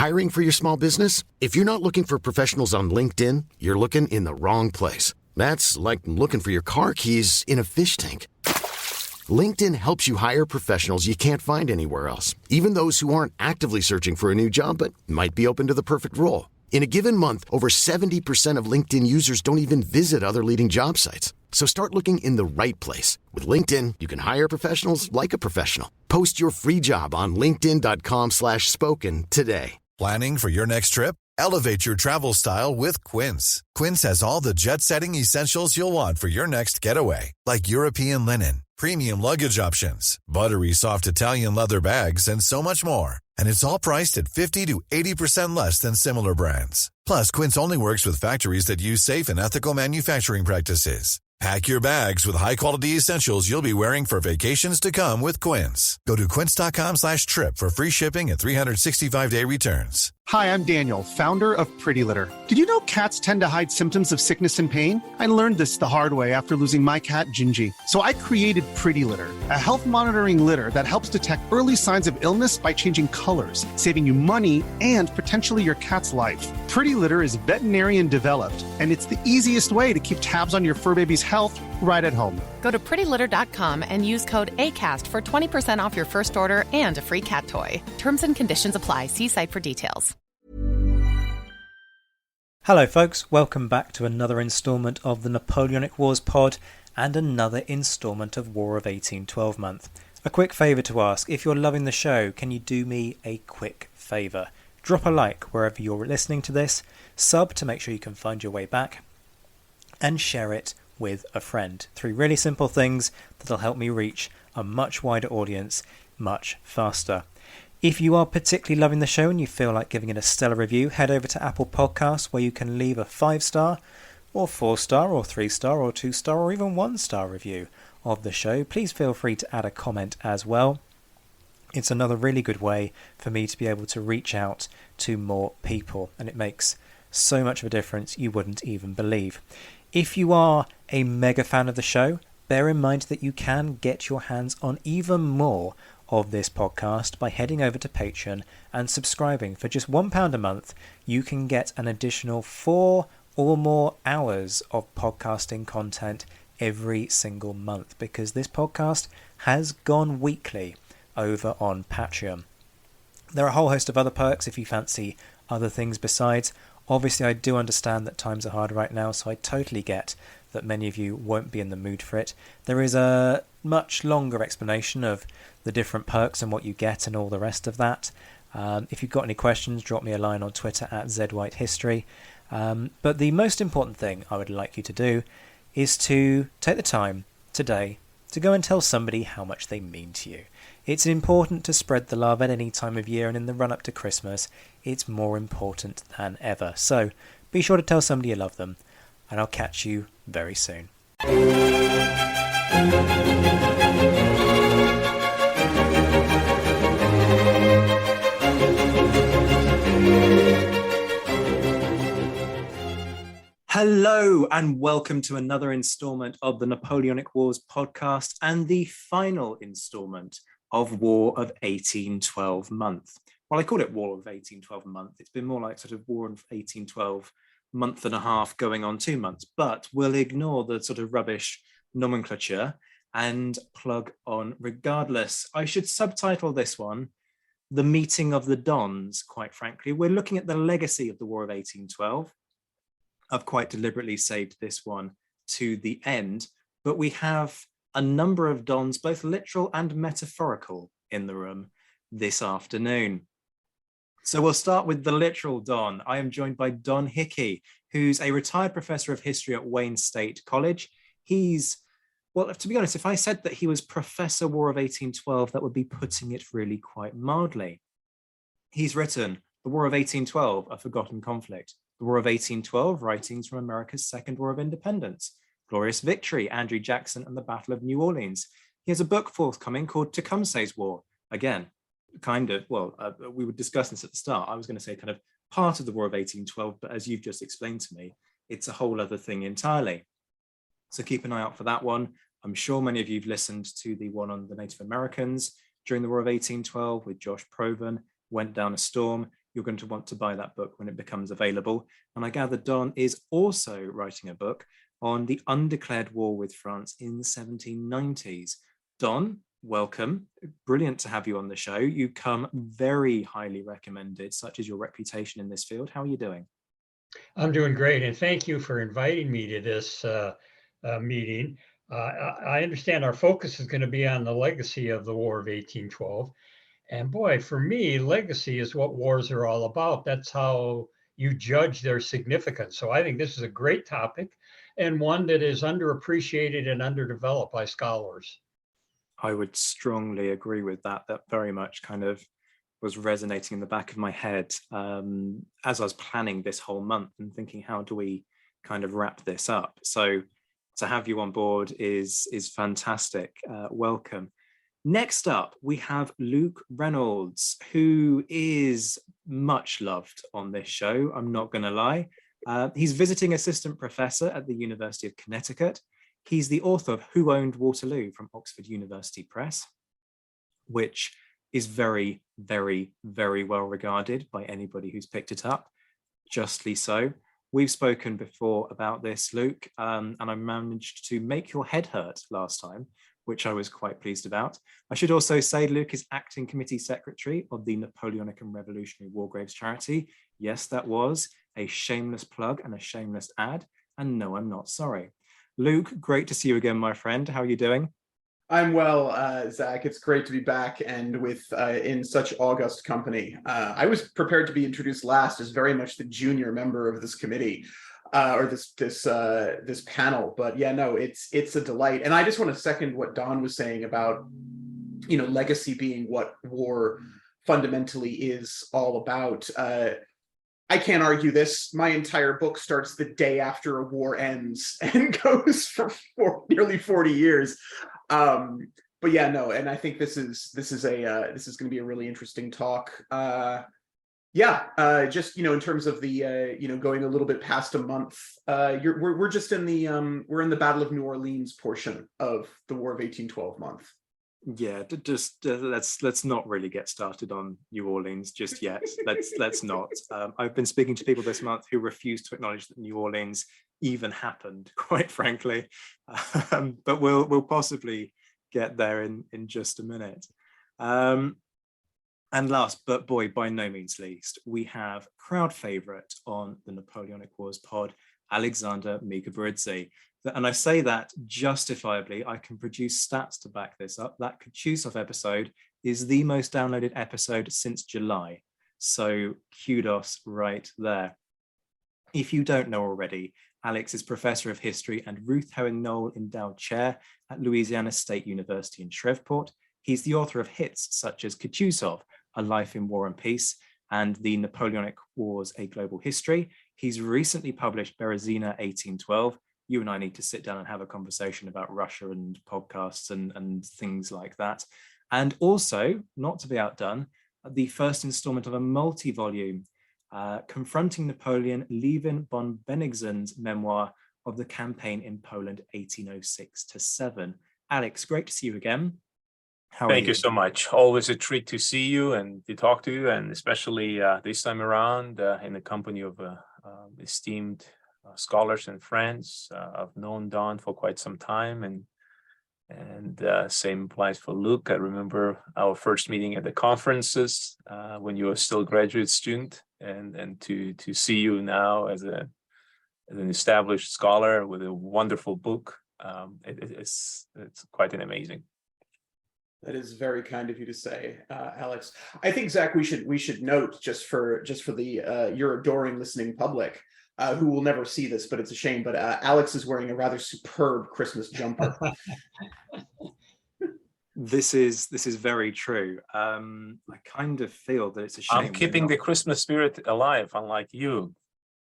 Hiring for your small business? If you're not looking for professionals on LinkedIn, you're looking in the wrong place. That's like looking for your car keys in a fish tank. LinkedIn helps you hire professionals you can't find anywhere else, even those who aren't actively searching for a new job but might be open to the perfect role. In a given month, over 70% of LinkedIn users don't even visit other leading job sites. So start looking in the right place. With LinkedIn, you can hire professionals like a professional. Post your free job on linkedin.com/spoken today. Planning for your next trip? Elevate your travel style with Quince. Quince has all the jet-setting essentials you'll want for your next getaway, like European linen, premium luggage options, buttery soft Italian leather bags, and so much more. And it's all priced at 50 to 80% less than similar brands. Plus, Quince only works with factories that use safe and ethical manufacturing practices. Pack your bags with high-quality essentials you'll be wearing for vacations to come with Quince. Go to quince.com/trip for free shipping and 365-day returns. Hi, I'm Daniel, founder of Pretty Litter. Did you know cats tend to hide symptoms of sickness and pain? I learned this the hard way after losing my cat, Gingy. So I created Pretty Litter, a health monitoring litter that helps detect early signs of illness by changing colors, saving you money and potentially your cat's life. Pretty Litter is veterinarian developed, and it's the easiest way to keep tabs on your fur baby's health right at home. Go to prettylitter.com and use code ACAST for 20% off your first order and a free cat toy. Terms and conditions apply. See site for details. Hello folks, welcome back to another instalment of the Napoleonic Wars pod and another instalment of War of 1812 month. A quick favour to ask, if you're loving the show, can you do me a quick favour? Drop a like wherever you're listening to this, sub to make sure you can find your way back, and share it with a friend. 3 really simple things that'll help me reach a much wider audience much faster. If you are particularly loving the show and you feel like giving it a stellar review, head over to Apple Podcasts where you can leave a 5-star or 4-star or 3-star or 2-star or even 1-star review of the show. Please feel free to add a comment as well. It's another really good way for me to be able to reach out to more people, and it makes so much of a difference you wouldn't even believe. If you are a mega fan of the show, bear in mind that you can get your hands on even more of this podcast by heading over to Patreon and subscribing. For just £1 a month, you can get an additional 4 or more hours of podcasting content every single month, because this podcast has gone weekly over on Patreon. There are a whole host of other perks if you fancy other things besides. Obviously, I do understand that times are hard right now, so I totally get that many of you won't be in the mood for it. There is a much longer explanation of the different perks and what you get and all the rest of that. If you've got any questions, drop me a line on Twitter at ZWhiteHistory. But the most important thing I would like you to do is to take the time today to go and tell somebody how much they mean to you. It's important to spread the love at any time of year, and in the run-up to Christmas, it's more important than ever. So be sure to tell somebody you love them, and I'll catch you very soon. Hello and welcome to another instalment of the Napoleonic Wars podcast and the final instalment of War of 1812 month. Well, I call it War of 1812 month. It's been more like sort of War of 1812 month and a half going on 2 months, but we'll ignore the sort of rubbish nomenclature and plug on regardless. I should subtitle this one, The Meeting of the Dons, quite frankly. We're looking at the legacy of the War of 1812. I've quite deliberately saved this one to the end, but we have a number of dons, both literal and metaphorical, in the room this afternoon. So we'll start with the literal Don. I am joined by Don Hickey, who's a retired professor of history at Wayne State College. He's, well, to be honest, if I said that he was Professor War of 1812, that would be putting it really quite mildly. He's written The War of 1812, A Forgotten Conflict, The War of 1812, Writings from America's Second War of Independence, Glorious Victory, Andrew Jackson and the Battle of New Orleans. He has a book forthcoming called Tecumseh's War. Again, kind of, well, we were discussing this at the start. I was going to say kind of part of the War of 1812, but as you've just explained to me, it's a whole other thing entirely. So keep an eye out for that one. I'm sure many of you have listened to the one on the Native Americans during the War of 1812 with Josh Proven, Went Down a Storm. you're going to want to buy that book when it becomes available. And I gather Don is also writing a book on the undeclared war with France in the 1790s. Don, welcome. Brilliant to have you on the show. You come very highly recommended, such is your reputation in this field. How are you doing? I'm doing great, and thank you for inviting me to this meeting. I understand our focus is going to be on the legacy of the War of 1812. And boy, for me, legacy is what wars are all about. That's how you judge their significance. So I think this is a great topic and one that is underappreciated and underdeveloped by scholars. I would strongly agree with that. That very much kind of was resonating in the back of my head as I was planning this whole month and thinking, how do we kind of wrap this up? So to have you on board is fantastic. Welcome. Next up, we have Luke Reynolds, who is much loved on this show, I'm not going to lie. He's visiting assistant professor at the University of Connecticut. He's the author of Who Owned Waterloo from Oxford University Press, which is very, very, very well regarded by anybody who's picked it up, justly so. We've spoken before about this, Luke, and I managed to make your head hurt last time, which I was quite pleased about. I should also say Luke is acting committee secretary of the Napoleonic and Revolutionary War Graves charity. Yes, that was a shameless plug and a shameless ad, and no, I'm not sorry. Luke, great to see you again, my friend. How are you doing? I'm well, Zach. It's great to be back and with in such august company. I was prepared to be introduced last as very much the junior member of this committee or this panel, but yeah, no, it's a delight. And I just want to second what Don was saying about, you know, legacy being what war fundamentally is all about. I can't argue this. My entire book starts the day after a war ends and goes for nearly 40 years. But yeah, no, and I think this is going to be a really interesting talk. Just, you know, in terms of the you know, going a little bit past a month, we're just in the we're in the Battle of New Orleans portion of the War of 1812 month. Yeah, just let's not really get started on New Orleans just yet. Let's not. I've been speaking to people this month who refuse to acknowledge that New Orleans even happened, quite frankly. But we'll possibly get there in just a minute. And last, but boy, by no means least, we have crowd favorite on the Napoleonic Wars pod, Alexander Mikaberidze. And I say that justifiably. I can produce stats to back this up. That Kuchusov episode is the most downloaded episode since July. So kudos right there. If you don't know already, Alex is Professor of History and Ruth Herring Knoll Endowed Chair at Louisiana State University in Shreveport. He's the author of hits such as Kuchusov, A Life in War and Peace, and The Napoleonic Wars, A Global History. He's recently published Berezina 1812. You and I need to sit down and have a conversation about Russia and podcasts and things like that. And also, not to be outdone, the first installment of a multi-volume confronting Napoleon, Levin von Bennigsen's memoir of the campaign in Poland, 1806-7. Alex, great to see you again. Thank you so much. Always a treat to see you and to talk to you, and especially this time around in the company of esteemed scholars and friends. I've known Don for quite some time, and same applies for Luke. I remember our first meeting at the conferences when you were still a graduate student, and to see you now as an established scholar with a wonderful book. It's quite an amazing. That is very kind of you to say, Alex. I think, Zach, we should note just for the your adoring listening public who will never see this, but it's a shame. But Alex is wearing a rather superb Christmas jumper. This is very true. I kind of feel that it's a shame. I'm keeping the Christmas spirit alive, unlike you.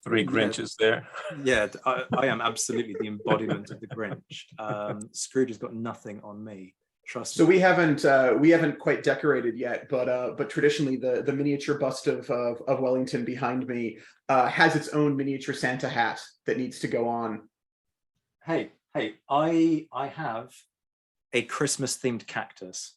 Three Grinches there. Yeah, I am absolutely the embodiment of the Grinch. Scrooge has got nothing on me. Trust so me. we haven't quite decorated yet, but traditionally the miniature bust of Wellington behind me has its own miniature Santa hat that needs to go on. Hey, I have a Christmas themed cactus.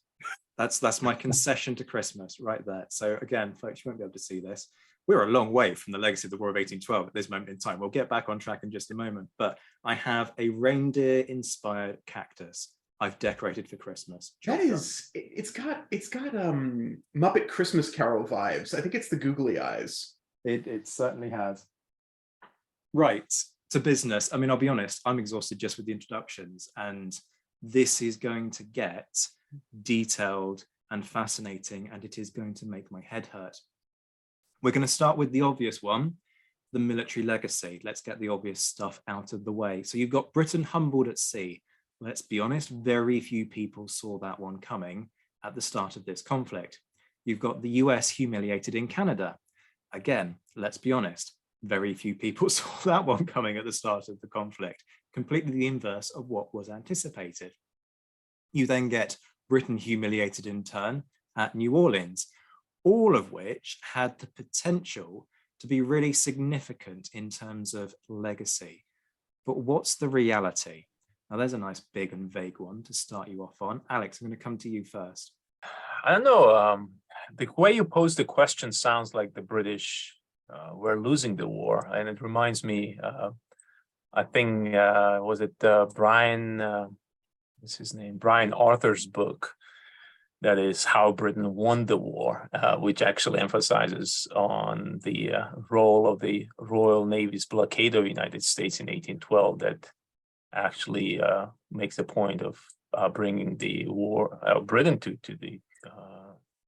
That's my concession to Christmas right there. So again, folks, you won't be able to see this. We're a long way from the legacy of the War of 1812 at this moment in time. We'll get back on track in just a moment, but I have a reindeer-inspired cactus I've decorated for Christmas. It's got Muppet Christmas Carol vibes. I think it's the googly eyes. It certainly has. Right, to business. I mean, I'll be honest, I'm exhausted just with the introductions, and this is going to get detailed and fascinating, and it is going to make my head hurt. We're going to start with the obvious one, the military legacy. Let's get the obvious stuff out of the way. So you've got Britain humbled at sea. Let's be honest, very few people saw that one coming at the start of this conflict. You've got the US humiliated in Canada. Again, let's be honest, very few people saw that one coming at the start of the conflict. Completely the inverse of what was anticipated. You then get Britain humiliated in turn at New Orleans, all of which had the potential to be really significant in terms of legacy. But what's the reality? Now, there's a nice big and vague one to start you off on. Alex, I'm going to come to you first. I don't know. The way you pose the question sounds like the British were losing the war. And it reminds me, I think, was it Brian, what's his name? Brian Arthur's book, that is How Britain Won the War, which actually emphasizes on the role of the Royal Navy's blockade of the United States in 1812, that actually makes a point of bringing the war, Britain to the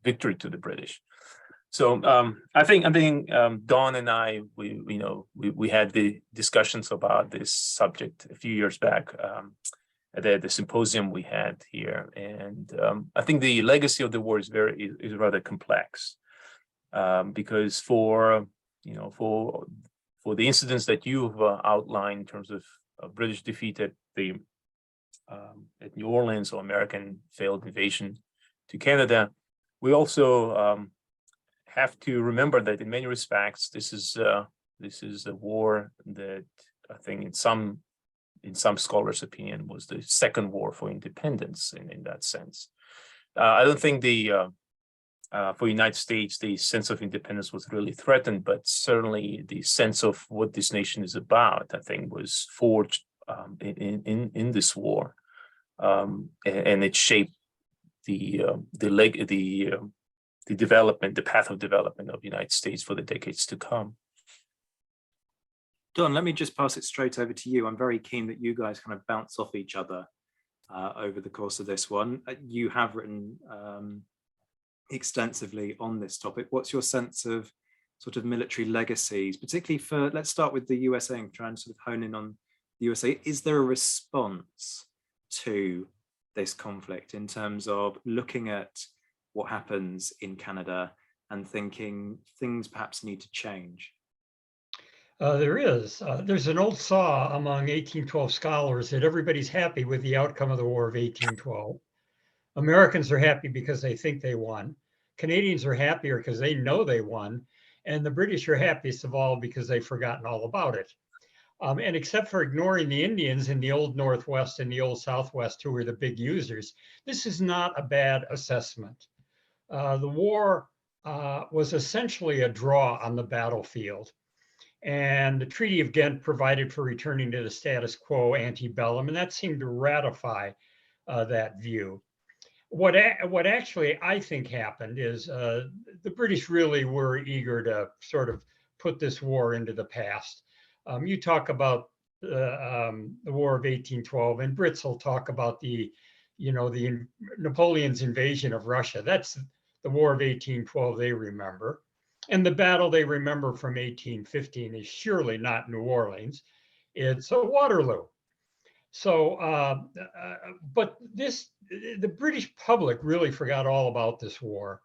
victory to the British. So I think Dawn and I, we had the discussions about this subject a few years back at the symposium we had here, and I think the legacy of the war is rather complex, because for the incidents that you've outlined in terms of British defeat at New Orleans, or American failed invasion to Canada, we also have to remember that in many respects this is a war that I think in some scholars' opinion was the second war for independence in that sense. I don't think for the United States the sense of independence was really threatened, but certainly the sense of what this nation is about, I think, was forged in this war, and it shaped the development, the path of development of the United States for the decades to come. Don, let me just pass it straight over to you. I'm very keen that you guys kind of bounce off each other over the course of this one. You have written extensively on this topic. What's your sense of sort of military legacies, particularly let's start with the USA and try and sort of hone in on the USA. Is there a response to this conflict in terms of looking at what happens in Canada and thinking things perhaps need to change? There is. There's an old saw among 1812 scholars that everybody's happy with the outcome of the War of 1812. Americans are happy because they think they won. Canadians are happier because they know they won. And the British are happiest of all because they've forgotten all about it. And except for ignoring the Indians in the old Northwest and the old Southwest, who were the big users, this is not a bad assessment. The war was essentially a draw on the battlefield. And the Treaty of Ghent provided for returning to the status quo antebellum, and that seemed to ratify that view. What actually I think happened is the British really were eager to sort of put this war into the past. You talk about the War of 1812, and Brits will talk about the Napoleon's invasion of Russia. That's the War of 1812 they remember. And the battle they remember from 1815 is surely not New Orleans. It's Waterloo. So, but the British public really forgot all about this war.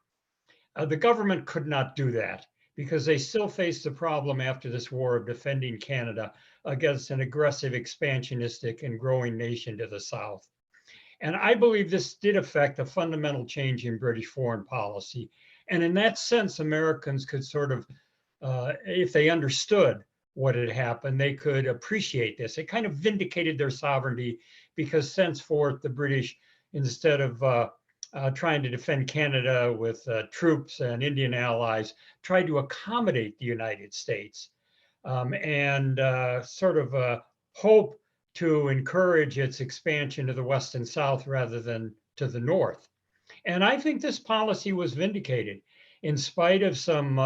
The government could not do that because they still faced the problem after this war of defending Canada against an aggressive, expansionistic, and growing nation to the south. And I believe this did affect a fundamental change in British foreign policy. And in that sense, Americans could sort of, if they understood what had happened, they could appreciate this. It kind of vindicated their sovereignty because thenceforth the British, instead of trying to defend Canada with troops and Indian allies, tried to accommodate the United States and sort of hope to encourage its expansion to the West and South rather than to the North. And I think this policy was vindicated in spite of some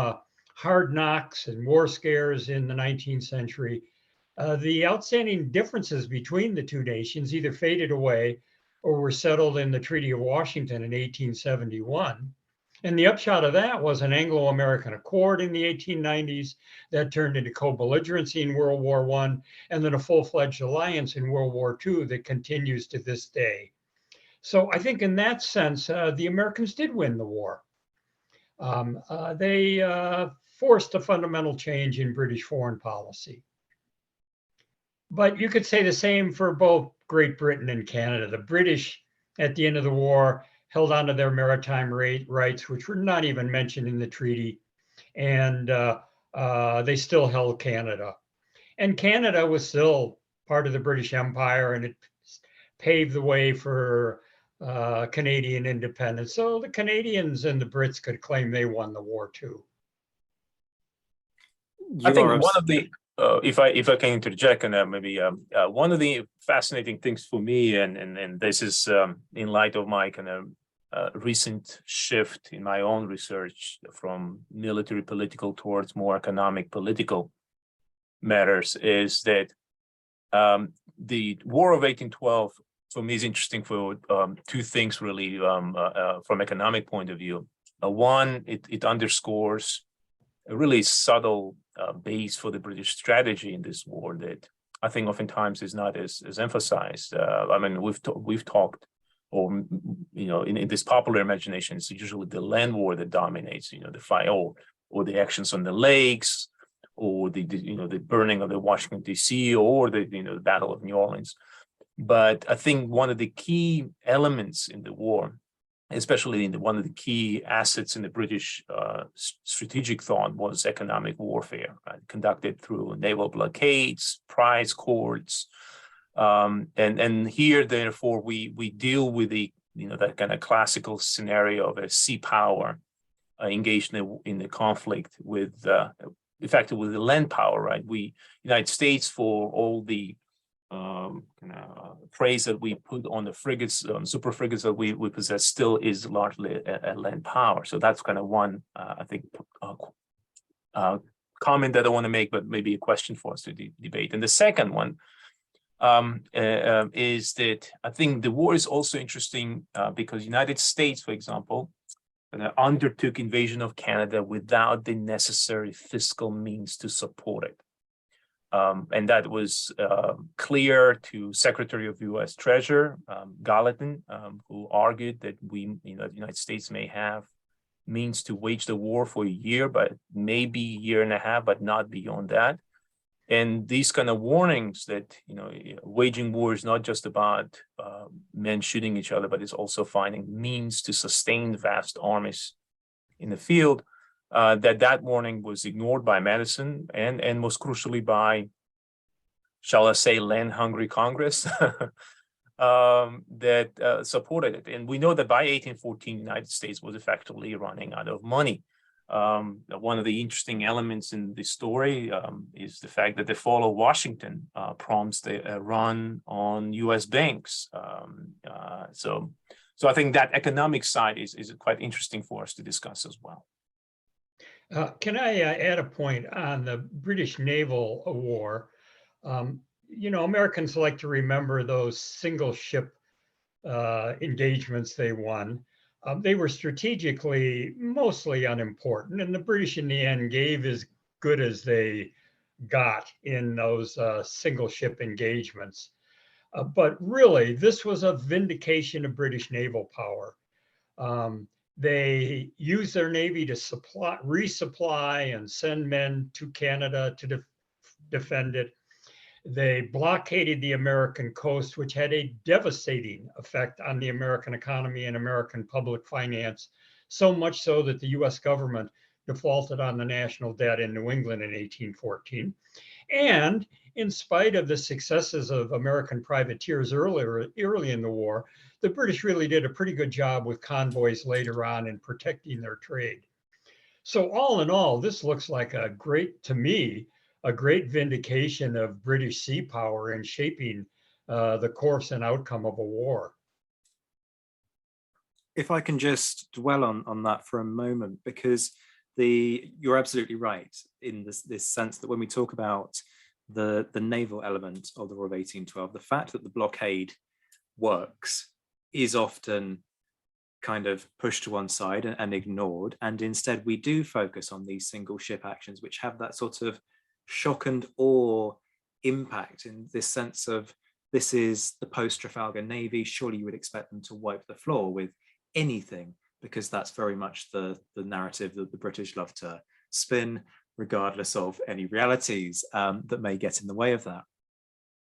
hard knocks and war scares in the 19th century. The outstanding differences between the two nations either faded away or were settled in the Treaty of Washington in 1871. And the upshot of that was an Anglo-American Accord in the 1890s that turned into co-belligerency in World War I, and then a full-fledged alliance in World War II that continues to this day. So I think in that sense, the Americans did win the war. They forced a fundamental change in British foreign policy. But you could say the same for both Great Britain and Canada. The British, at the end of the war, held on to their maritime rights, which were not even mentioned in the treaty, and they still held Canada. And Canada was still part of the British Empire, and it paved the way for Canadian independence. So the Canadians and the Brits could claim they won the war too. I think one of the if I can interject, and maybe one of the fascinating things for me, and this is in light of my kind of recent shift in my own research from military political towards more economic political matters, is that the War of 1812 for me is interesting for two things really from economic point of view. One, it underscores a really subtle base for the British strategy in this war that I think oftentimes is not as emphasized. I mean, we've talked, or in this popular imagination, it's usually the land war that dominates. The fire or the actions on the lakes, or the burning of the Washington D.C. or the Battle of New Orleans. But I think one of the key elements in the war, especially one of the key assets in the British strategic thought, was economic warfare, right? Conducted through naval blockades, prize courts, and here, therefore, we deal with the that kind of classical scenario of a sea power engaged in the conflict with effectively with the land power, right? United States, for all the praise that we put on the frigates, super frigates that we possess, still is largely a land power. So that's kind of one, I think, comment that I want to make, but maybe a question for us to debate. And the second one is that I think the war is also interesting because United States, for example, undertook invasion of Canada without the necessary fiscal means to support it. And that was clear to Secretary of U.S. Treasury Gallatin, who argued that the United States may have means to wage the war for a year, but maybe a year and a half, but not beyond that. And these kind of warnings that waging war is not just about men shooting each other, but it's also finding means to sustain vast armies in the field. That warning was ignored by Madison and most crucially by, shall I say, land-hungry Congress that supported it. And we know that by 1814, the United States was effectively running out of money. One of the interesting elements in the story is the fact that the fall of Washington prompts a run on U.S. banks. So I think that economic side is quite interesting for us to discuss as well. Can I add a point on the British naval war? Americans like to remember those single ship engagements they won. They were strategically mostly unimportant, and the British in the end gave as good as they got in those single ship engagements. But really, this was a vindication of British naval power. They used their navy to resupply and send men to Canada to defend it. They blockaded the American coast, which had a devastating effect on the American economy and American public finance, so much so that the US government defaulted on the national debt in New England in 1814. And in spite of the successes of American privateers early in the war, the British really did a pretty good job with convoys later on in protecting their trade. So all in all, this looks like to me, a great vindication of British sea power in shaping the course and outcome of a war. If I can just dwell on that for a moment, because you're absolutely right in this sense that when we talk about the naval element of the War of 1812, the fact that the blockade works is often kind of pushed to one side and ignored, and instead we do focus on these single ship actions which have that sort of shock and awe impact, in this sense of, this is the post-Trafalgar Navy, surely you would expect them to wipe the floor with anything, because that's very much the narrative that the British love to spin, regardless of any realities that may get in the way of that.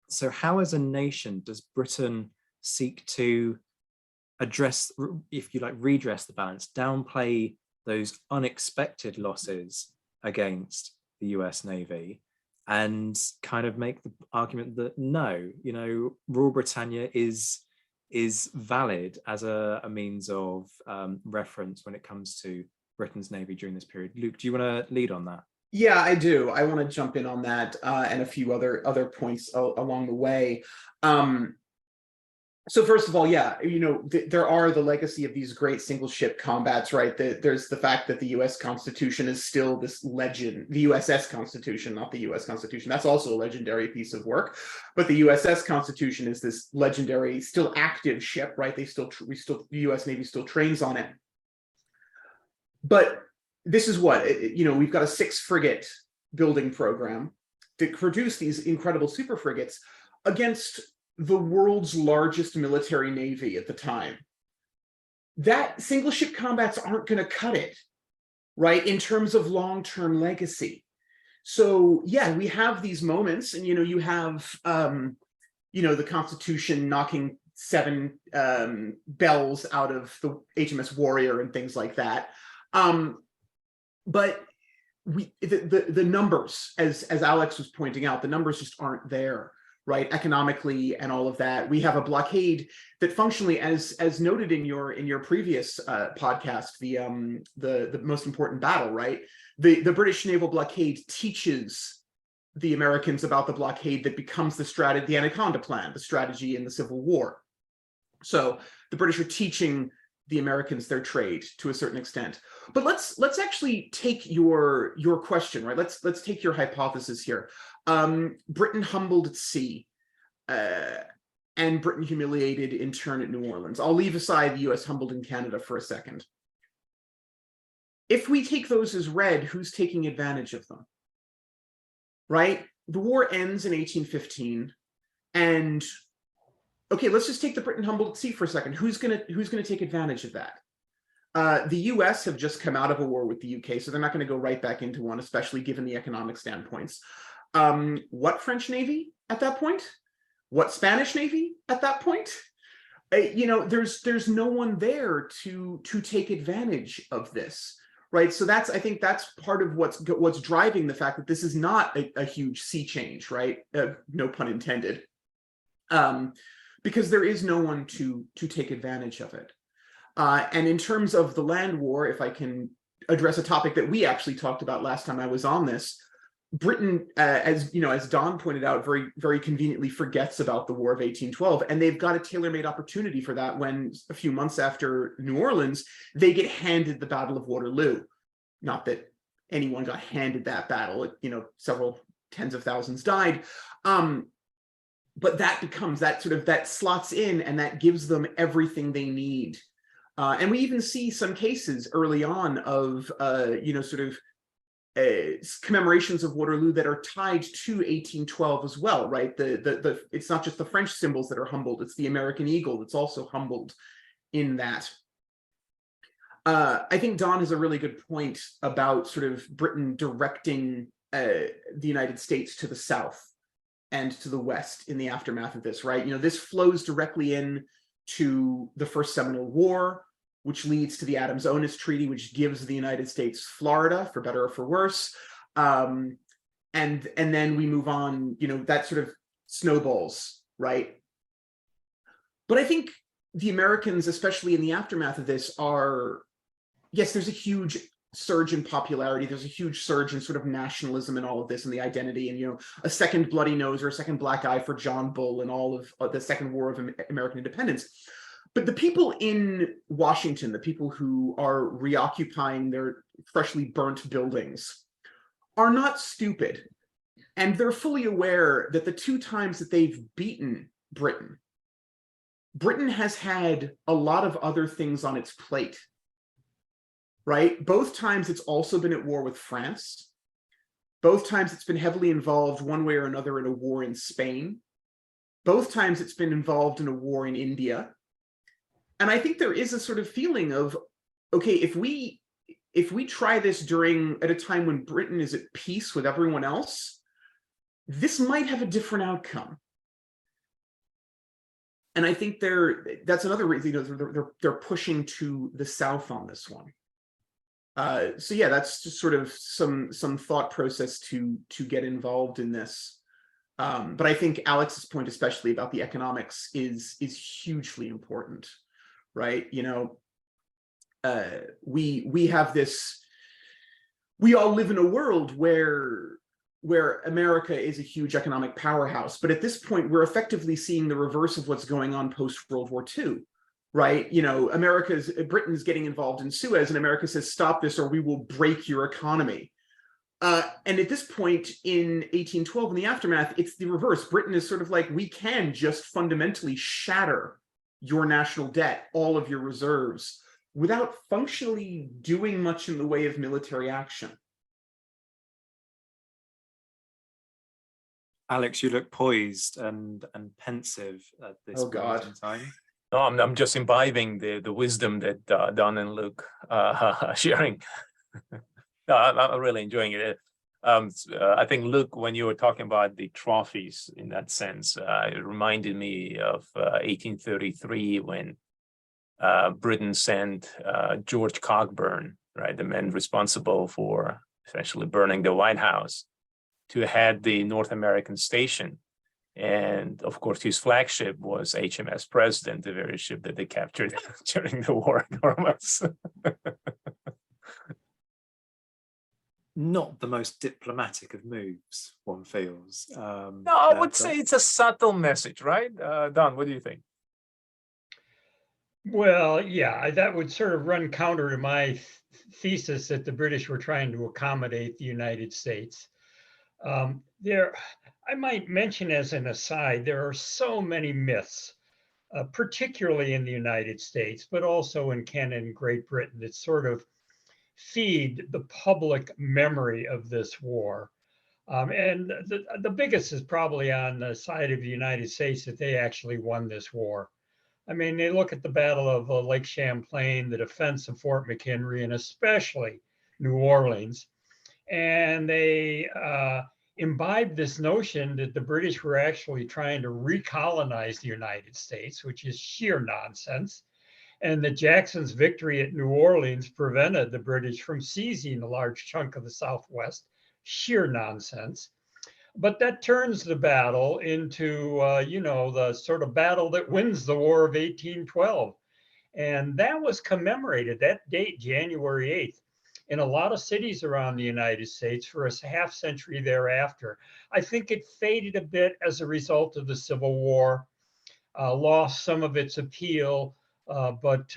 So how as a nation does Britain seek to address, if you like, redress the balance, downplay those unexpected losses against the US Navy, and kind of make the argument that no, Royal Britannia is valid as a means of reference when it comes to Britain's Navy during this period? Luke, do you want to lead on that? Yeah, I do. I want to jump in on that and a few other points along the way. So first of all, yeah, there are the legacy of these great single ship combats, right? There's the fact that the U.S. Constitution is still this legend, the USS Constitution, not the U.S. Constitution. That's also a legendary piece of work. But the USS Constitution is this legendary, still active ship, right? The U.S. Navy still trains on it. But this is what, we've got a 6 frigate building program to produce these incredible super frigates against the world's largest military navy at the time. That single ship combats aren't going to cut it, right, in terms of long-term legacy. So yeah, we have these moments, and you have the Constitution knocking 7 bells out of the HMS Warrior and things like that. But the numbers, as Alex was pointing out, the numbers just aren't there, right, economically and all of that. We have a blockade that functionally, as noted in your previous podcast, the most important battle, right? The British naval blockade teaches the Americans about the blockade that becomes the Anaconda Plan, the strategy in the Civil War. So the British are teaching the Americans their trade to a certain extent. But let's actually take your question, right? Let's take your hypothesis here. Britain humbled at sea, and Britain humiliated in turn at New Orleans. I'll leave aside the US humbled in Canada for a second. If we take those as read, who's taking advantage of them? Right? The war ends in 1815, and okay, let's just take the Britain humbled at sea for a second. Who's gonna take advantage of that? The US have just come out of a war with the UK, so they're not going to go right back into one, especially given the economic standpoints. What French Navy at that point? What Spanish Navy at that point? There's no one there to take advantage of this, right? So I think that's part of what's driving the fact that this is not a huge sea change, right? No pun intended. Because there is no one to take advantage of it. And in terms of the land war, if I can address a topic that we actually talked about last time I was on this, Britain, as Don pointed out, very, very conveniently forgets about the War of 1812, and they've got a tailor-made opportunity for that when a few months after New Orleans, they get handed the Battle of Waterloo. Not that anyone got handed that battle, several tens of thousands died. But that becomes that slots in, and that gives them everything they need. And we even see some cases early on of, commemorations of Waterloo that are tied to 1812 as well, right? It's not just the French symbols that are humbled, it's the American eagle that's also humbled in that. I think Don has a really good point about sort of Britain directing the United States to the south and to the west in the aftermath of this, right? This flows directly in to the First Seminole War, which leads to the Adams-Onis Treaty, which gives the United States Florida, for better or for worse. And then we move on, that sort of snowballs, right? But I think the Americans, especially in the aftermath of this, yes, there's a huge surge in popularity. There's a huge surge in sort of nationalism and all of this and the identity, and a second bloody nose or a second black eye for John Bull and all of the Second War of American Independence. But the people in Washington, the people who are reoccupying their freshly burnt buildings, are not stupid. And they're fully aware that the two times that they've beaten Britain has had a lot of other things on its plate, right? Both times it's also been at war with France. Both times it's been heavily involved one way or another in a war in Spain. Both times it's been involved in a war in India. And I think there is a sort of feeling of, okay, if we try this at a time when Britain is at peace with everyone else, this might have a different outcome. And I think that's another reason, they're pushing to the South on this one. So yeah, that's just sort of some thought process to get involved in this. But I think Alex's point, especially about the economics, is hugely important, right? We have this. We all live in a world where America is a huge economic powerhouse, but at this point, we're effectively seeing the reverse of what's going on post-World War II. Right, Britain's getting involved in Suez, and America says, "Stop this, or we will break your economy." And at this point in 1812, in the aftermath, it's the reverse. Britain is sort of like, we can just fundamentally shatter your national debt, all of your reserves, without functionally doing much in the way of military action. Alex, you look poised and pensive at this point in time. No, I'm just imbibing the wisdom that Don and Luke are sharing. No, I'm really enjoying it. I think, Luke, when you were talking about the trophies in that sense, it reminded me of 1833 when Britain sent George Cockburn, right, the man responsible for essentially burning the White House, to head the North American station. And of course, his flagship was HMS President, the very ship that they captured during the war enormous. Not the most diplomatic of moves, one feels. No, I would say it's a subtle message, right? Don, what do you think? Well, yeah, that would sort of run counter to my thesis that the British were trying to accommodate the United States. I might mention as an aside, there are so many myths, particularly in the United States, but also in Canada and Great Britain, that sort of feed the public memory of this war. And the biggest is probably on the side of the United States, that they actually won this war. I mean, they look at the Battle of Lake Champlain, the defense of Fort McHenry, and especially New Orleans, and they imbibed this notion that the British were actually trying to recolonize the United States, which is sheer nonsense, and that Jackson's victory at New Orleans prevented the British from seizing a large chunk of the Southwest. Sheer nonsense. But that turns the battle into, the sort of battle that wins the War of 1812. And that was commemorated, that date, January 8th, in a lot of cities around the United States for a half century thereafter. I think it faded a bit as a result of the Civil War, lost some of its appeal, but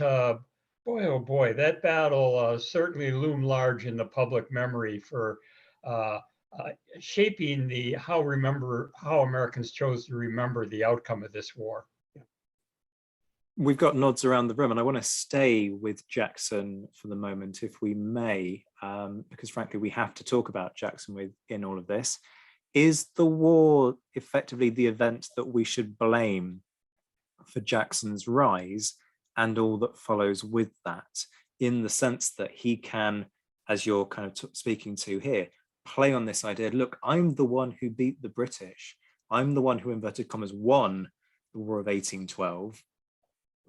boy, oh boy, that battle certainly loomed large in the public memory for shaping how Americans chose to remember the outcome of this war. We've got nods around the room, and I want to stay with Jackson for the moment, if we may, because frankly, we have to talk about Jackson in all of this. Is the war effectively the event that we should blame for Jackson's rise and all that follows with that, in the sense that he can, as you're kind of speaking to here, play on this idea, look, I'm the one who beat the British. I'm the one who, inverted commas, won the War of 1812.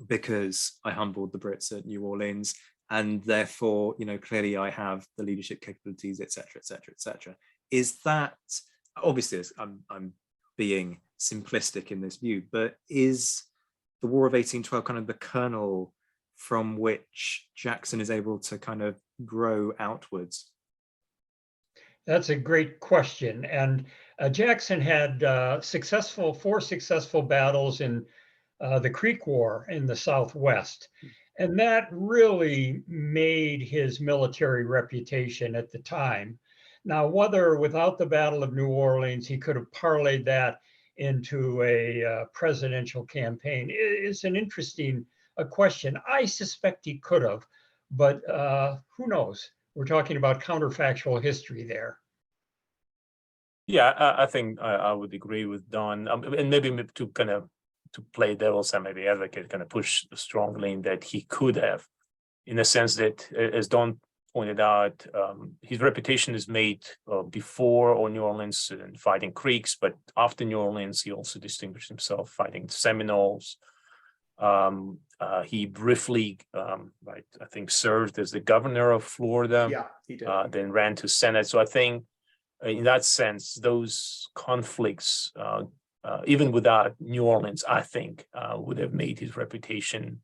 because I humbled the Brits at New Orleans, and therefore, clearly I have the leadership capabilities, etc., etc., etc. Is that, obviously I'm being simplistic in this view, but is the War of 1812 kind of the kernel from which Jackson is able to kind of grow outwards? That's a great question. And Jackson had four successful battles in the Creek War in the Southwest. And that really made his military reputation at the time. Now, whether without the Battle of New Orleans, he could have parlayed that into a presidential campaign is an interesting question. I suspect he could have, but who knows? We're talking about counterfactual history there. Yeah, I think I would agree with Don, and maybe to kind of to play devil's maybe advocate, kind of push strongly in that he could have, in the sense that, as Don pointed out, his reputation is made before or New Orleans and fighting Creeks, but after New Orleans, he also distinguished himself fighting Seminoles. He briefly, I think, served as the governor of Florida. Yeah, he did. Then ran to Senate. So I think, in that sense, those conflicts, even without New Orleans, I think, would have made his reputation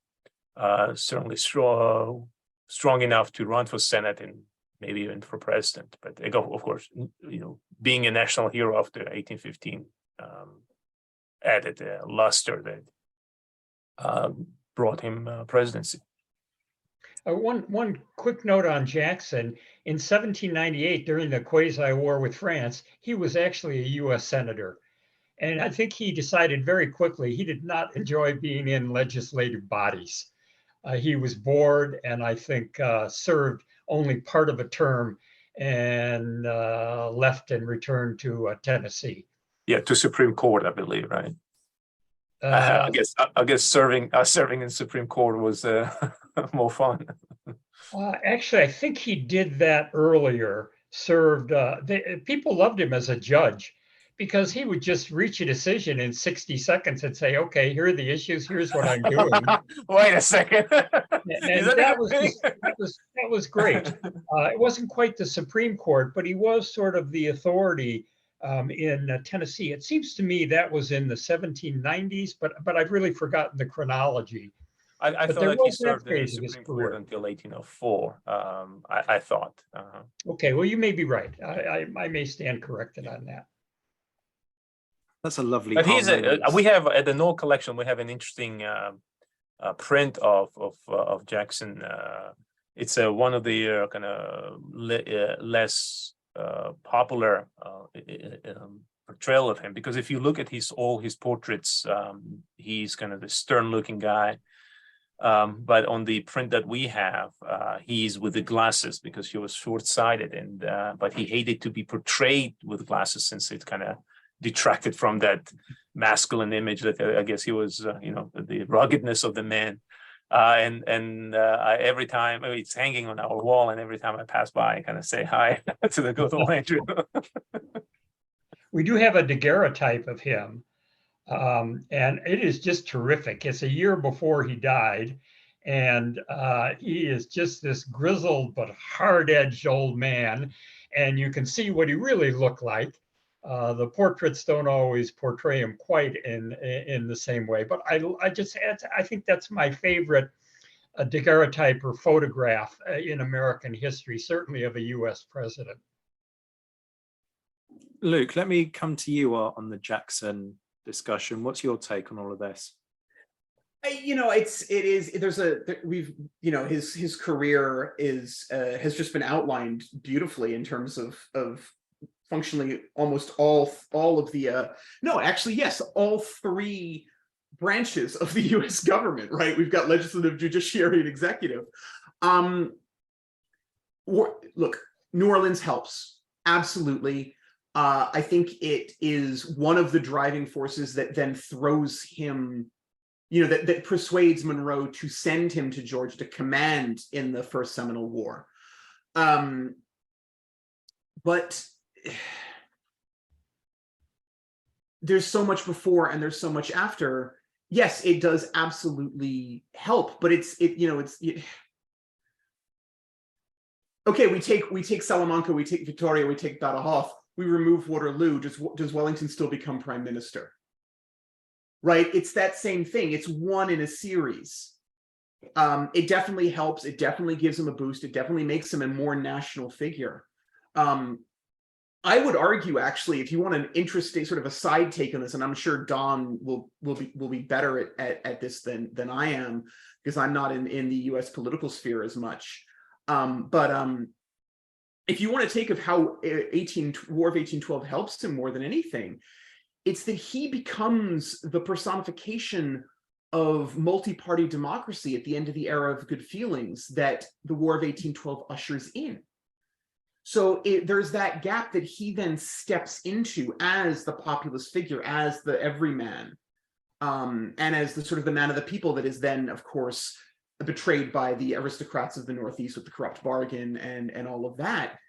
certainly strong enough to run for Senate and maybe even for president. But of course, being a national hero after 1815 added a luster that brought him presidency. One quick note on Jackson. In 1798, during the quasi-war with France, he was actually a U.S. senator. And I think he decided very quickly he did not enjoy being in legislative bodies. He was bored, and I think served only part of a term and left and returned to Tennessee. Yeah, to Supreme Court, I believe, right? I guess serving in Supreme Court was more fun. Actually, I think he did that earlier. People loved him as a judge because he would just reach a decision in 60 seconds and say, "Okay, here are the issues. Here's what I'm doing." Wait a second. And that was great. It wasn't quite the Supreme Court, but he was sort of the authority in Tennessee. It seems to me that was in the 1790s, but I've really forgotten the chronology. I thought that he served in the Supreme Court until 1804. I thought. Okay, well, you may be right. I may stand corrected on that. That's a lovely. But we have at the Knoll collection, we have an interesting print of Jackson. It's one of the kind of less popular portrayal of him, because if you look at all his portraits, he's kind of the stern-looking guy. But on the print that we have, he's with the glasses because he was short-sighted, and but he hated to be portrayed with glasses since it kind of detracted from that masculine image that I guess he was, the ruggedness of the man. Every time it's hanging on our wall, and every time I pass by, I kind of say hi to the good old Andrew. We do have a daguerreotype of him. And it is just terrific. It's a year before he died, and he is just this grizzled but hard-edged old man, and you can see what he really looked like. The portraits don't always portray him quite in the same way, but I think that's my favorite daguerreotype or photograph in American history, certainly of a U.S. president. Luke, let me come to you on the Jackson discussion. What's your take on all of this? His career has just been outlined beautifully in terms of functionally almost all of the all three branches of the U.S. government, right? We've got legislative, judiciary, and executive. Look, New Orleans helps, absolutely. I think it is one of the driving forces that then throws him, that persuades Monroe to send him to Georgia to command in the First Seminole War. But there's so much before and there's so much after. Yes, it does absolutely help, but okay, we take Salamanca, we take Victoria, we take Badajoz, we remove Waterloo. Does Wellington still become prime minister? Right? It's that same thing. It's one in a series. It definitely helps. It definitely gives him a boost. It definitely makes him a more national figure. I would argue, actually, if you want an interesting sort of a side take on this, and I'm sure Don will be better at this than I am, because I'm not in the U.S. political sphere as much. But if you want to take of how War of 1812 helps him more than anything, it's that he becomes the personification of multi-party democracy at the end of the era of good feelings that the War of 1812 ushers in. So there's that gap that he then steps into as the populist figure, as the everyman, and as the sort of the man of the people that is then, of course, betrayed by the aristocrats of the Northeast with the corrupt bargain and all of that.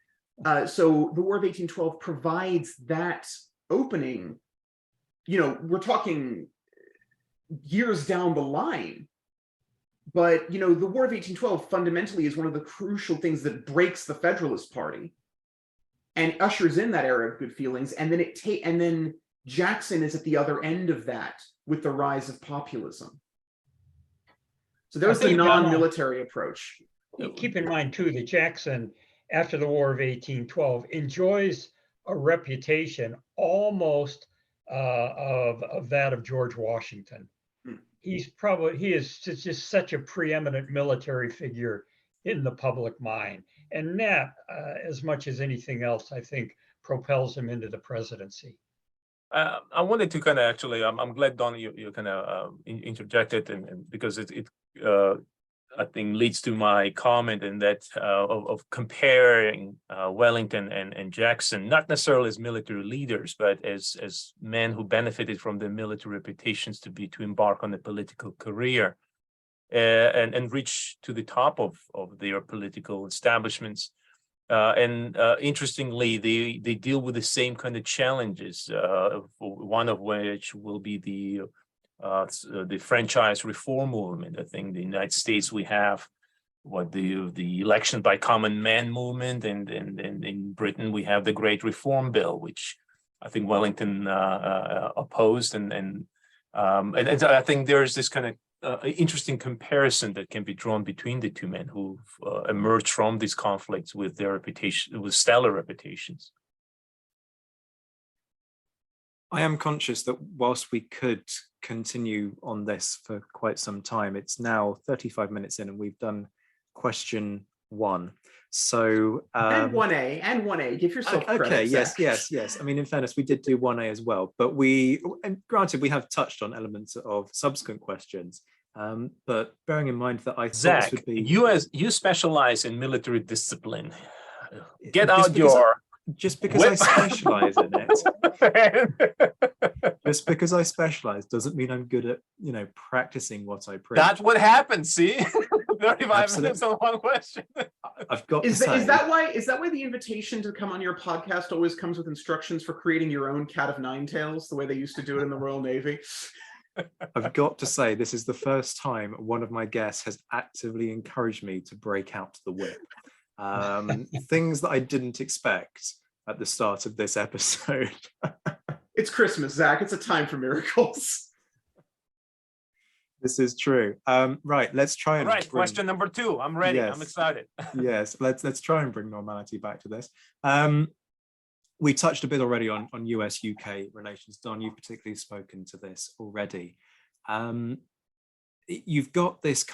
So the War of 1812 provides that opening. We're talking years down the line, but the War of 1812 fundamentally is one of the crucial things that breaks the Federalist Party and ushers in that era of good feelings. And then Jackson is at the other end of that with the rise of populism. So there's the non-military approach. Keep in mind too that Jackson, after the War of 1812, enjoys a reputation almost of that of George Washington. He is just such a preeminent military figure in the public mind, and that, as much as anything else, I think propels him into the presidency. I wanted to kind of actually, I'm glad, Don, you kind of interjected, and because it I think leads to my comment in that of comparing Wellington and Jackson, not necessarily as military leaders, but as men who benefited from their military reputations to embark on a political career and reach to the top of their political establishments. Interestingly, they deal with the same kind of challenges, one of which will be the franchise reform movement. I think the United States, we have the election by common man movement, and in Britain we have the Great Reform Bill, which I think Wellington opposed, and I think there's this kind of interesting comparison that can be drawn between the two men who emerged from these conflicts with their reputation, with stellar reputations. I am conscious that whilst we could continue on this for quite some time, it's now 35 minutes in and we've done question 1. So and 1A, give yourself credit. Okay, yes. I mean, in fairness, we did do 1A as well, but and granted, we have touched on elements of subsequent questions. But bearing in mind that I thought Zach, this would be you specialize in military discipline. Get out your just because I specialize in it. Just because I specialize doesn't mean I'm good at practicing what I preach. That's what happens. See, 35 minutes on one question. I've got. Is that why the invitation to come on your podcast always comes with instructions for creating your own cat of nine tails, the way they used to do it in the Royal Navy? I've got to say, this is the first time one of my guests has actively encouraged me to break out the whip. Things that I didn't expect at the start of this episode. It's Christmas, Zach. It's a time for miracles. This is true. Right, let's try and question number 2. I'm ready. Yes. I'm excited. Yes, let's try and bring normality back to this. We touched a bit already on US-UK relations. Don, you've particularly spoken to this already. You've got this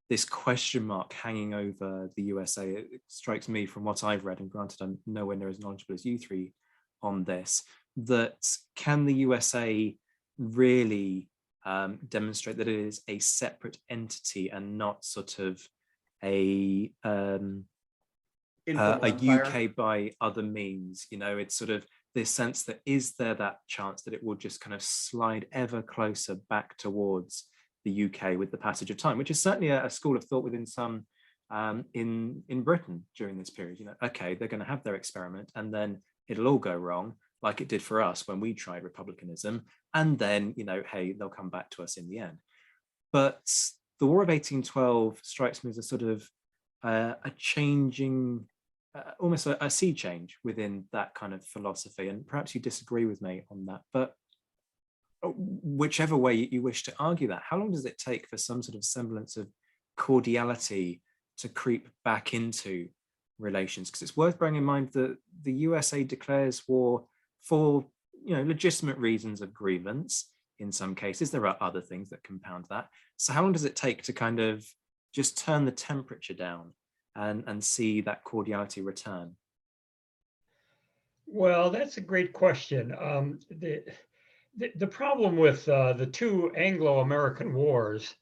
this question mark hanging over the USA. It strikes me from what I've read, and granted I'm nowhere near as knowledgeable as you three on this, that can the USA really demonstrate that it is a separate entity and not sort of a UK by other means? It's sort of this sense that is there that chance that it will just kind of slide ever closer back towards the UK with the passage of time, which is certainly a school of thought within some in Britain during this period. Okay, they're going to have their experiment and then it'll all go wrong like it did for us when we tried republicanism, and then, hey, they'll come back to us in the end. But the War of 1812 strikes me as a sort of a changing, almost a sea change within that kind of philosophy. And perhaps you disagree with me on that, but whichever way you wish to argue that, how long does it take for some sort of semblance of cordiality to creep back into relations? Because it's worth bearing in mind that the USA declares war for legitimate reasons of grievance. In some cases, there are other things that compound that. So how long does it take to kind of just turn the temperature down and see that cordiality return? Well, that's a great question. The problem with the two Anglo-American wars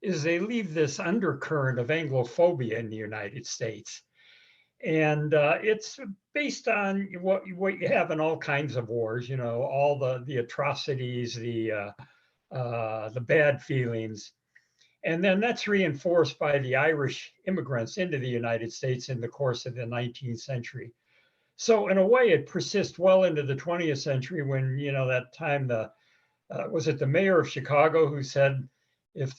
is they leave this undercurrent of Anglophobia in the United States. And it's based on what you have in all kinds of wars, all the atrocities, the bad feelings. And then that's reinforced by the Irish immigrants into the United States in the course of the 19th century. So in a way, it persists well into the 20th century when, that time was it the mayor of Chicago who said if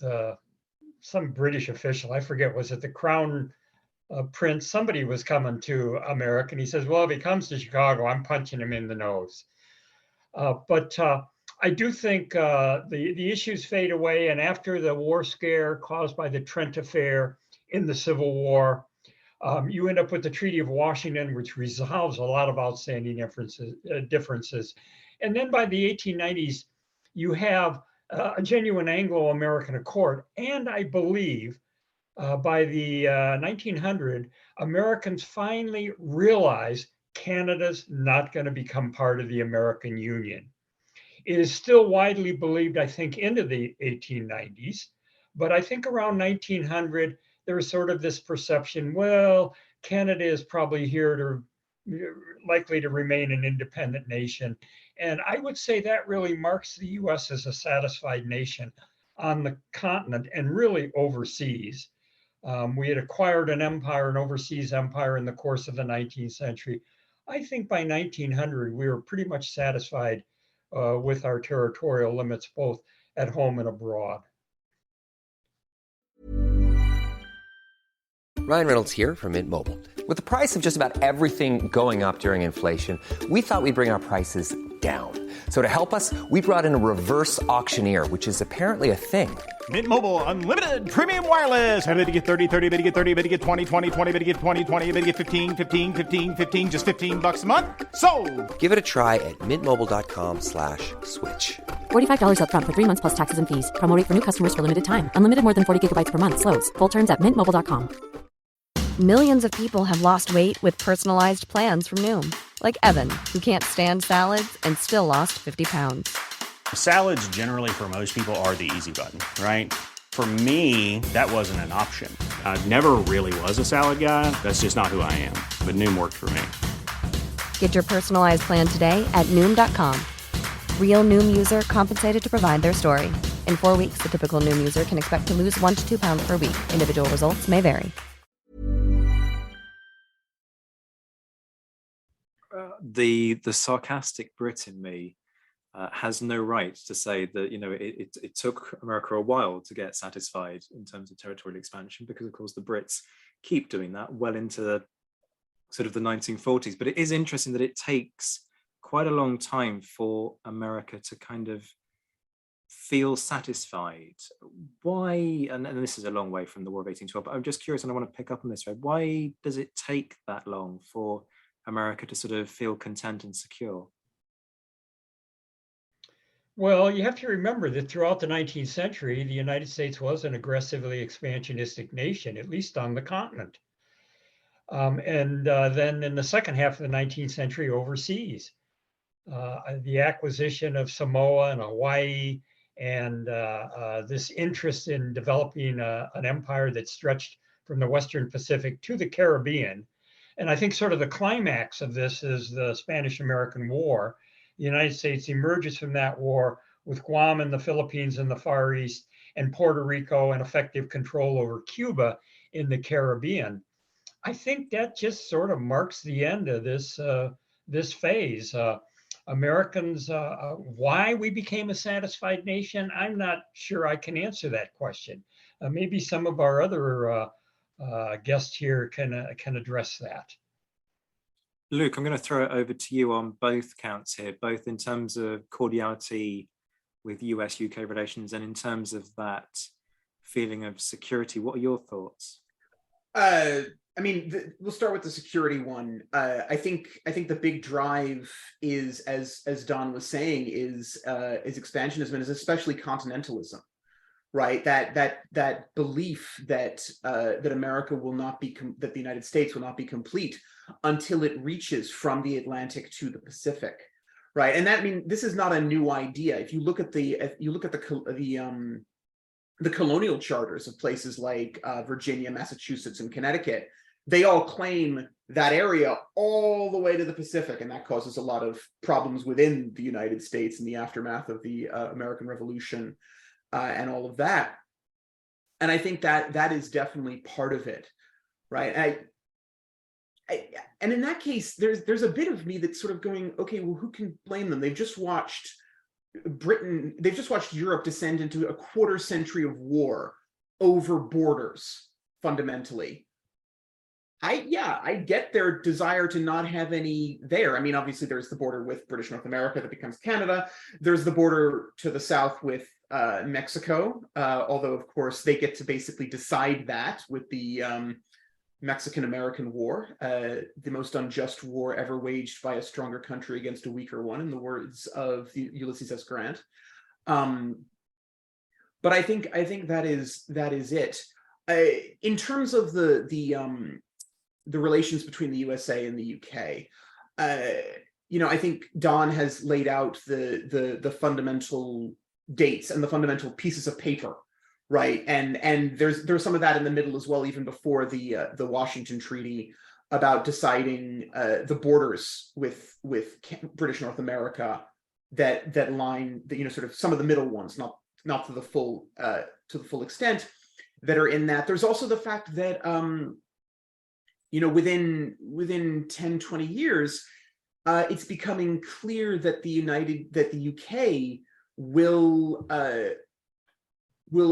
some British official, I forget, was it the Crown Prince, somebody was coming to America, and he says, well, if he comes to Chicago, I'm punching him in the nose. But I do think the issues fade away. And after the war scare caused by the Trent Affair in the Civil War, you end up with the Treaty of Washington, which resolves a lot of outstanding differences. And then by the 1890s, you have a genuine Anglo-American accord. And I believe by the 1900, Americans finally realize Canada's not going to become part of the American Union. It is still widely believed, I think, into the 1890s, but I think around 1900, there was sort of this perception, well, Canada is probably likely to remain an independent nation. And I would say that really marks the US as a satisfied nation on the continent and really overseas. We had acquired an overseas empire in the course of the 19th century. I think by 1900, we were pretty much satisfied with our territorial limits, both at home and abroad. Ryan Reynolds here from Mint Mobile. With the price of just about everything going up during inflation, we thought we'd bring our prices down. So to help us, we brought in a reverse auctioneer, which is apparently a thing. Mint Mobile Unlimited Premium Wireless. How to get 30, 30, bit to get 30, bit to get 20, 20, 20, bit to get 20, 20, bit to get 15, 15, 15, 15, just $15 a month? Sold! Give it a try at mintmobile.com/switch. $45 up front for 3 months plus taxes and fees. Promo rate for new customers for limited time. Unlimited more than 40 gigabytes per month. Slows full terms at mintmobile.com. Millions of people have lost weight with personalized plans from Noom. Like Evan, who can't stand salads and still lost 50 pounds. Salads generally for most people are the easy button, right? For me, that wasn't an option. I never really was a salad guy. That's just not who I am. But Noom worked for me. Get your personalized plan today at Noom.com. Real Noom user compensated to provide their story. In 4 weeks, the typical Noom user can expect to lose 1 to 2 pounds per week. Individual results may vary. The sarcastic Brit in me has no right to say that it took America a while to get satisfied in terms of territorial expansion, because of course the Brits keep doing that well into sort of the 1940s. But it is interesting that it takes quite a long time for America to kind of feel satisfied. Why? And this is a long way from the War of 1812, but I'm just curious, and I want to pick up on this. Right? Why does it take that long for America to sort of feel content and secure? Well, you have to remember that throughout the 19th century, the United States was an aggressively expansionistic nation, at least on the continent. And then in the second half of the 19th century, overseas, the acquisition of Samoa and Hawaii, and this interest in developing an empire that stretched from the Western Pacific to the Caribbean. And I think sort of the climax of this is the Spanish-American War. The United States emerges from that war with Guam and the Philippines in the Far East, and Puerto Rico and effective control over Cuba in the Caribbean. I think that just sort of marks the end of this phase. Americans, why we became a satisfied nation, I'm not sure I can answer that question. Maybe some of our other guests here can address that. Luke, I'm going to throw it over to you on both counts here, both in terms of cordiality with US-UK relations and in terms of that feeling of security. What are your thoughts? I mean, we'll start with the security one. I think the big drive is, as Don was saying, is expansionism and is especially continentalism, right? That belief that that America will not be that the United States will not be complete until it reaches from the Atlantic to the Pacific, right? And that, I mean, this is not a new idea. If you look at the colonial charters of places like Virginia, Massachusetts, and Connecticut, they all claim that area all the way to the Pacific, and that causes a lot of problems within the United States in the aftermath of the American Revolution and all of that. And I think that is definitely part of it, right? And in that case, there's a bit of me that's sort of going, okay, well, who can blame them? They've just watched Europe descend into a quarter century of war over borders, fundamentally. I get their desire to not have any there. I mean, obviously there's the border with British North America that becomes Canada. There's the border to the south with Mexico, although of course they get to basically decide that with the Mexican-American War, the most unjust war ever waged by a stronger country against a weaker one, in the words of Ulysses S. Grant. But I think that is it. In terms of the relations between the USA and the UK, I think Don has laid out the fundamental dates and the fundamental pieces of paper, right? And there's some of that in the middle as well, even before the Washington Treaty, about deciding the borders with British North America that line, sort of some of the middle ones, not to the full extent, that are in that. There's also the fact that within 10, 20 years, it's becoming clear that the UK will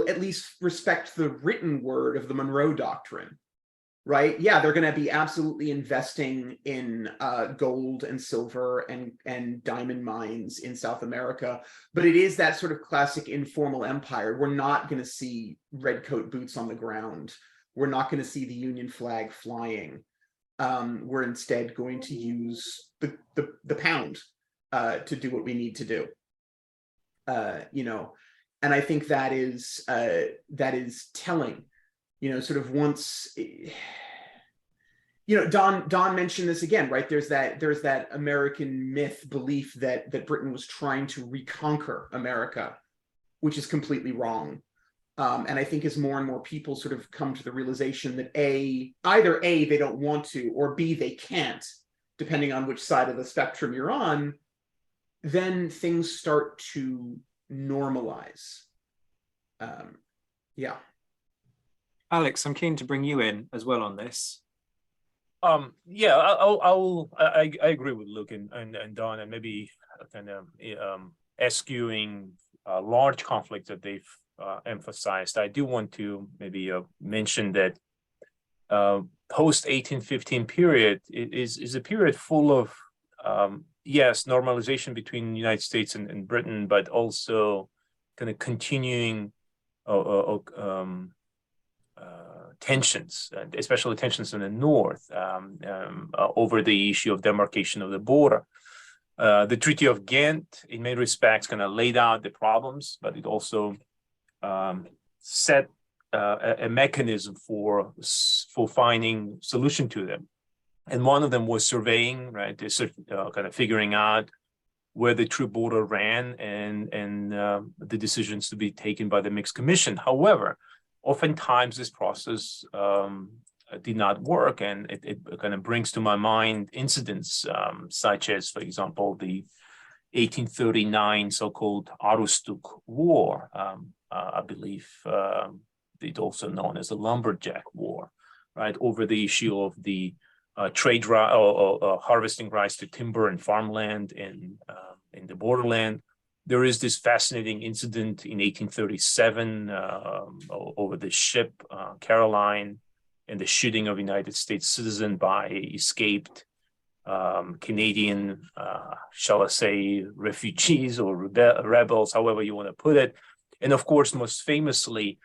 at least respect the written word of the Monroe Doctrine, right? Yeah, they're going to be absolutely investing in gold and silver and diamond mines in South America, but it is that sort of classic informal empire. We're not going to see redcoat boots on the ground. We're not going to see the Union flag flying. We're instead going to use the pound to do what we need to do. And I think that is telling. Sort of once, Don mentioned this again, right? There's that American myth belief that Britain was trying to reconquer America, which is completely wrong. And I think as more and more people sort of come to the realization that either A, they don't want to, or B, they can't, depending on which side of the spectrum you're on, then things start to normalize. Yeah. Alex, I'm keen to bring you in as well on this. Yeah, I agree with Luke and Don, and maybe kind of eschewing large conflicts that they've emphasized. I do want to maybe mention that post 1815 period is a period full of yes, normalization between the United States and Britain, but also kind of continuing tensions, especially tensions in the north over the issue of demarcation of the border. The Treaty of Ghent, in many respects, kind of laid out the problems, but it also set a mechanism for finding solution to them. And one of them was surveying, right? Kind of figuring out where the true border ran and the decisions to be taken by the Mixed Commission. However, oftentimes this process did not work, and it kind of brings to my mind incidents such as, for example, the 1839 so-called Aroostook War. I believe it's also known as the Lumberjack War, right? Over the issue of the trade or harvesting rights to timber and farmland in the borderland. There is this fascinating incident in 1837 over the ship Caroline, and the shooting of a United States citizen by escaped Canadian, shall I say, refugees or rebels, however you want to put it. And of course, most famously,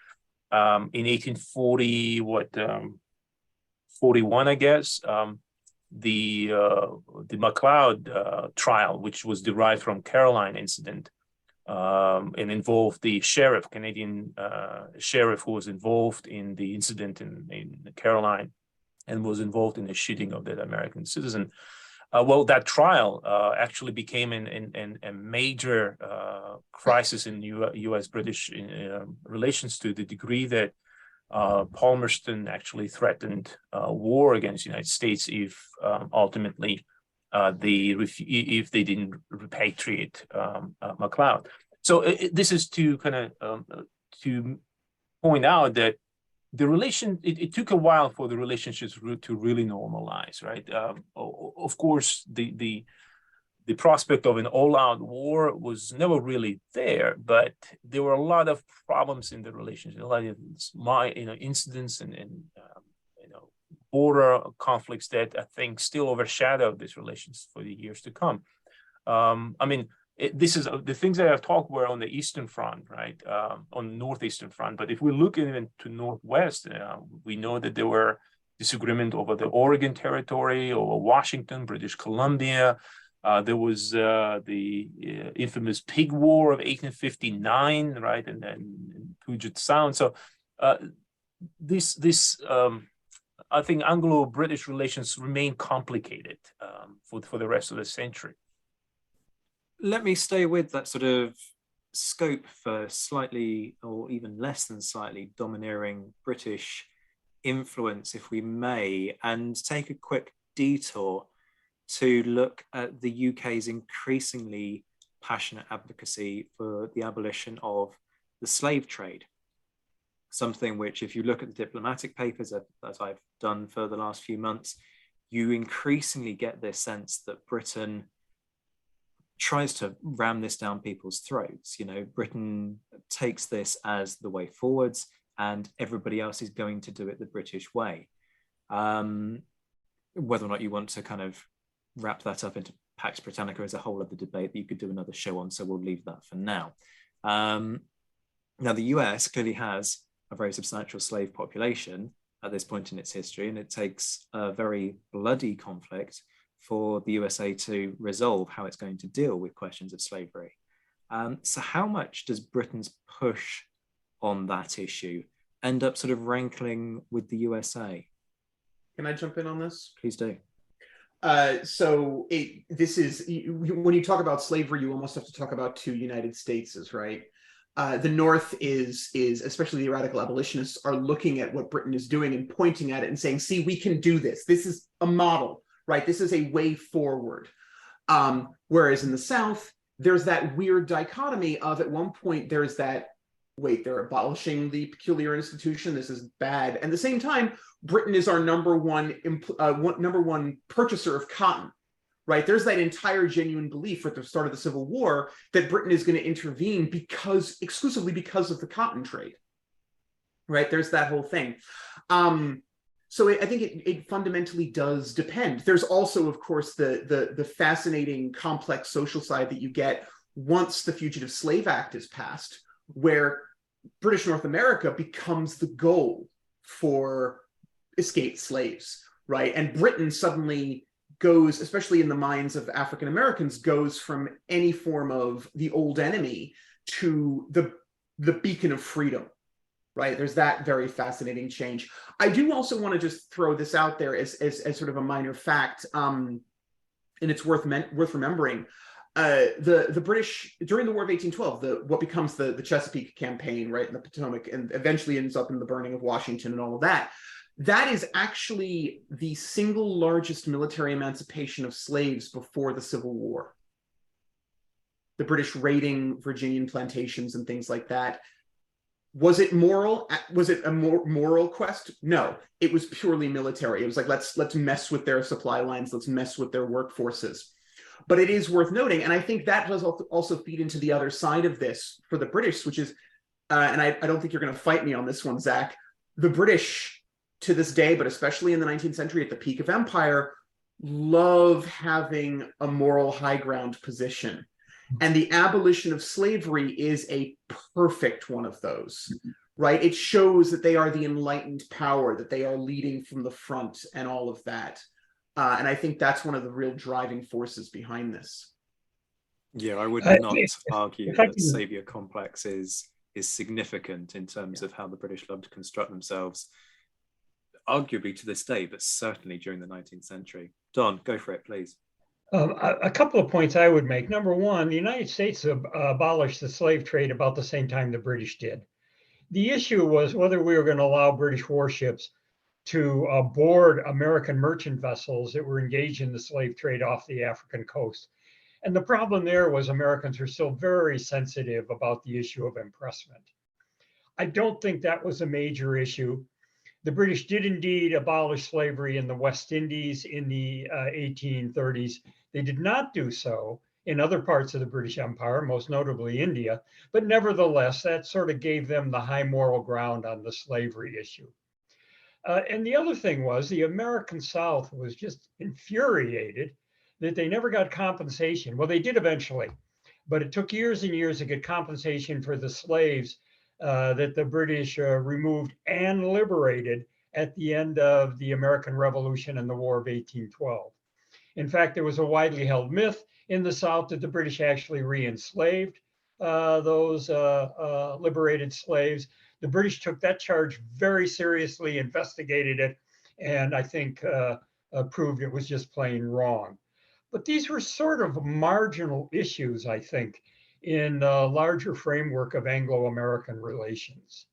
in 1840, 41, I guess, the McLeod trial, which was derived from Caroline incident, and involved the sheriff, Canadian sheriff, who was involved in the incident in Caroline and was involved in the shooting of that American citizen. Well, that trial actually became a major crisis in U.S.-British relations, to the degree that Palmerston actually threatened war against the United States if ultimately if they didn't repatriate McLeod. So this is to kind of to point out that the it took a while for the relationships to really normalize, right? Of course, the prospect of an all-out war was never really there, but there were a lot of problems in the relationship, a lot of incidents and border conflicts that I think still overshadow these relations for the years to come. I mean, this is the things that I've talked were on the Eastern Front, right? On the Northeastern Front. But if we look even to Northwest, we know that there were disagreement over the Oregon Territory, over Washington, British Columbia. There was the infamous Pig War of 1859, right? And then Puget Sound. So I think Anglo-British relations remain complicated for the rest of the century. Let me stay with that sort of scope for slightly or even less than slightly domineering British influence, if we may, and take a quick detour to look at the UK's increasingly passionate advocacy for the abolition of the slave trade. Something which, if you look at the diplomatic papers that I've done for the last few months, you increasingly get this sense that Britain tries to ram this down people's throats. You know, Britain takes this as the way forwards, and everybody else is going to do it the British way. Whether or not you want to kind of wrap that up into Pax Britannica is a whole other debate that you could do another show on, so we'll leave that for now. Now, the US clearly has a very substantial slave population at this point in its history, and it takes a very bloody conflict for the USA to resolve how it's going to deal with questions of slavery. So how much does Britain's push on that issue end up sort of rankling with the USA? Can I jump in on this? Please do. This is, when you talk about slavery, you almost have to talk about two United States, right? The North is, especially the radical abolitionists, are looking at what Britain is doing and pointing at it and saying, see, we can do this. This is a model, right? This is a way forward. Whereas in the South, there's that weird dichotomy of, at one point, there's that, wait, they're abolishing the peculiar institution, this is bad. And at the same time, Britain is our number one purchaser of cotton, right? There's that entire genuine belief at the start of the Civil War that Britain is going to intervene exclusively because of the cotton trade, right? There's that whole thing. So I think it fundamentally does depend. There's also, of course, the fascinating, complex social side that you get once the Fugitive Slave Act is passed, where British North America becomes the goal for escaped slaves, right? And Britain suddenly goes, especially in the minds of African Americans, goes from any form of the old enemy to the beacon of freedom, right? There's that very fascinating change. I do also want to just throw this out there as sort of a minor fact, and it's worth remembering. The British, during the War of 1812, what becomes the Chesapeake campaign, right, in the Potomac, and eventually ends up in the burning of Washington and all of that, that is actually the single largest military emancipation of slaves before the Civil War. The British raiding Virginian plantations and things like that. Was it moral? Was it a moral quest? No, it was purely military. It was like, let's mess with their supply lines, let's mess with their workforces. But it is worth noting, and I think that does also feed into the other side of this for the British, which is, and I don't think you're going to fight me on this one, Zach, the British to this day, but especially in the 19th century at the peak of empire, love having a moral high ground position. And the abolition of slavery is a perfect one of those, right? It shows that they are the enlightened power, that they are leading from the front and all of that. And I think that's one of the real driving forces behind this. Yeah, I would not argue that can... savior complex is significant in terms of how the British love to construct themselves, arguably to this day, but certainly during the 19th century. Don, go for it, please. A couple of points I would make. Number one, the United States abolished the slave trade about the same time the British did. The issue was whether we were going to allow British warships to board American merchant vessels that were engaged in the slave trade off the African coast. And the problem there was Americans were still very sensitive about the issue of impressment. I don't think that was a major issue. The British did indeed abolish slavery in the West Indies in the 1830s. They did not do so in other parts of the British Empire, most notably India, but nevertheless, that sort of gave them the high moral ground on the slavery issue. And the other thing was the American South was just infuriated that they never got compensation. Well, they did eventually, but it took years and years to get compensation for the slaves that the British removed and liberated at the end of the American Revolution and the War of 1812. In fact, there was a widely held myth in the South that the British actually re-enslaved those liberated slaves. The British took that charge very seriously, investigated it, and I think proved it was just plain wrong. But these were sort of marginal issues, I think, in the larger framework of Anglo-American relations.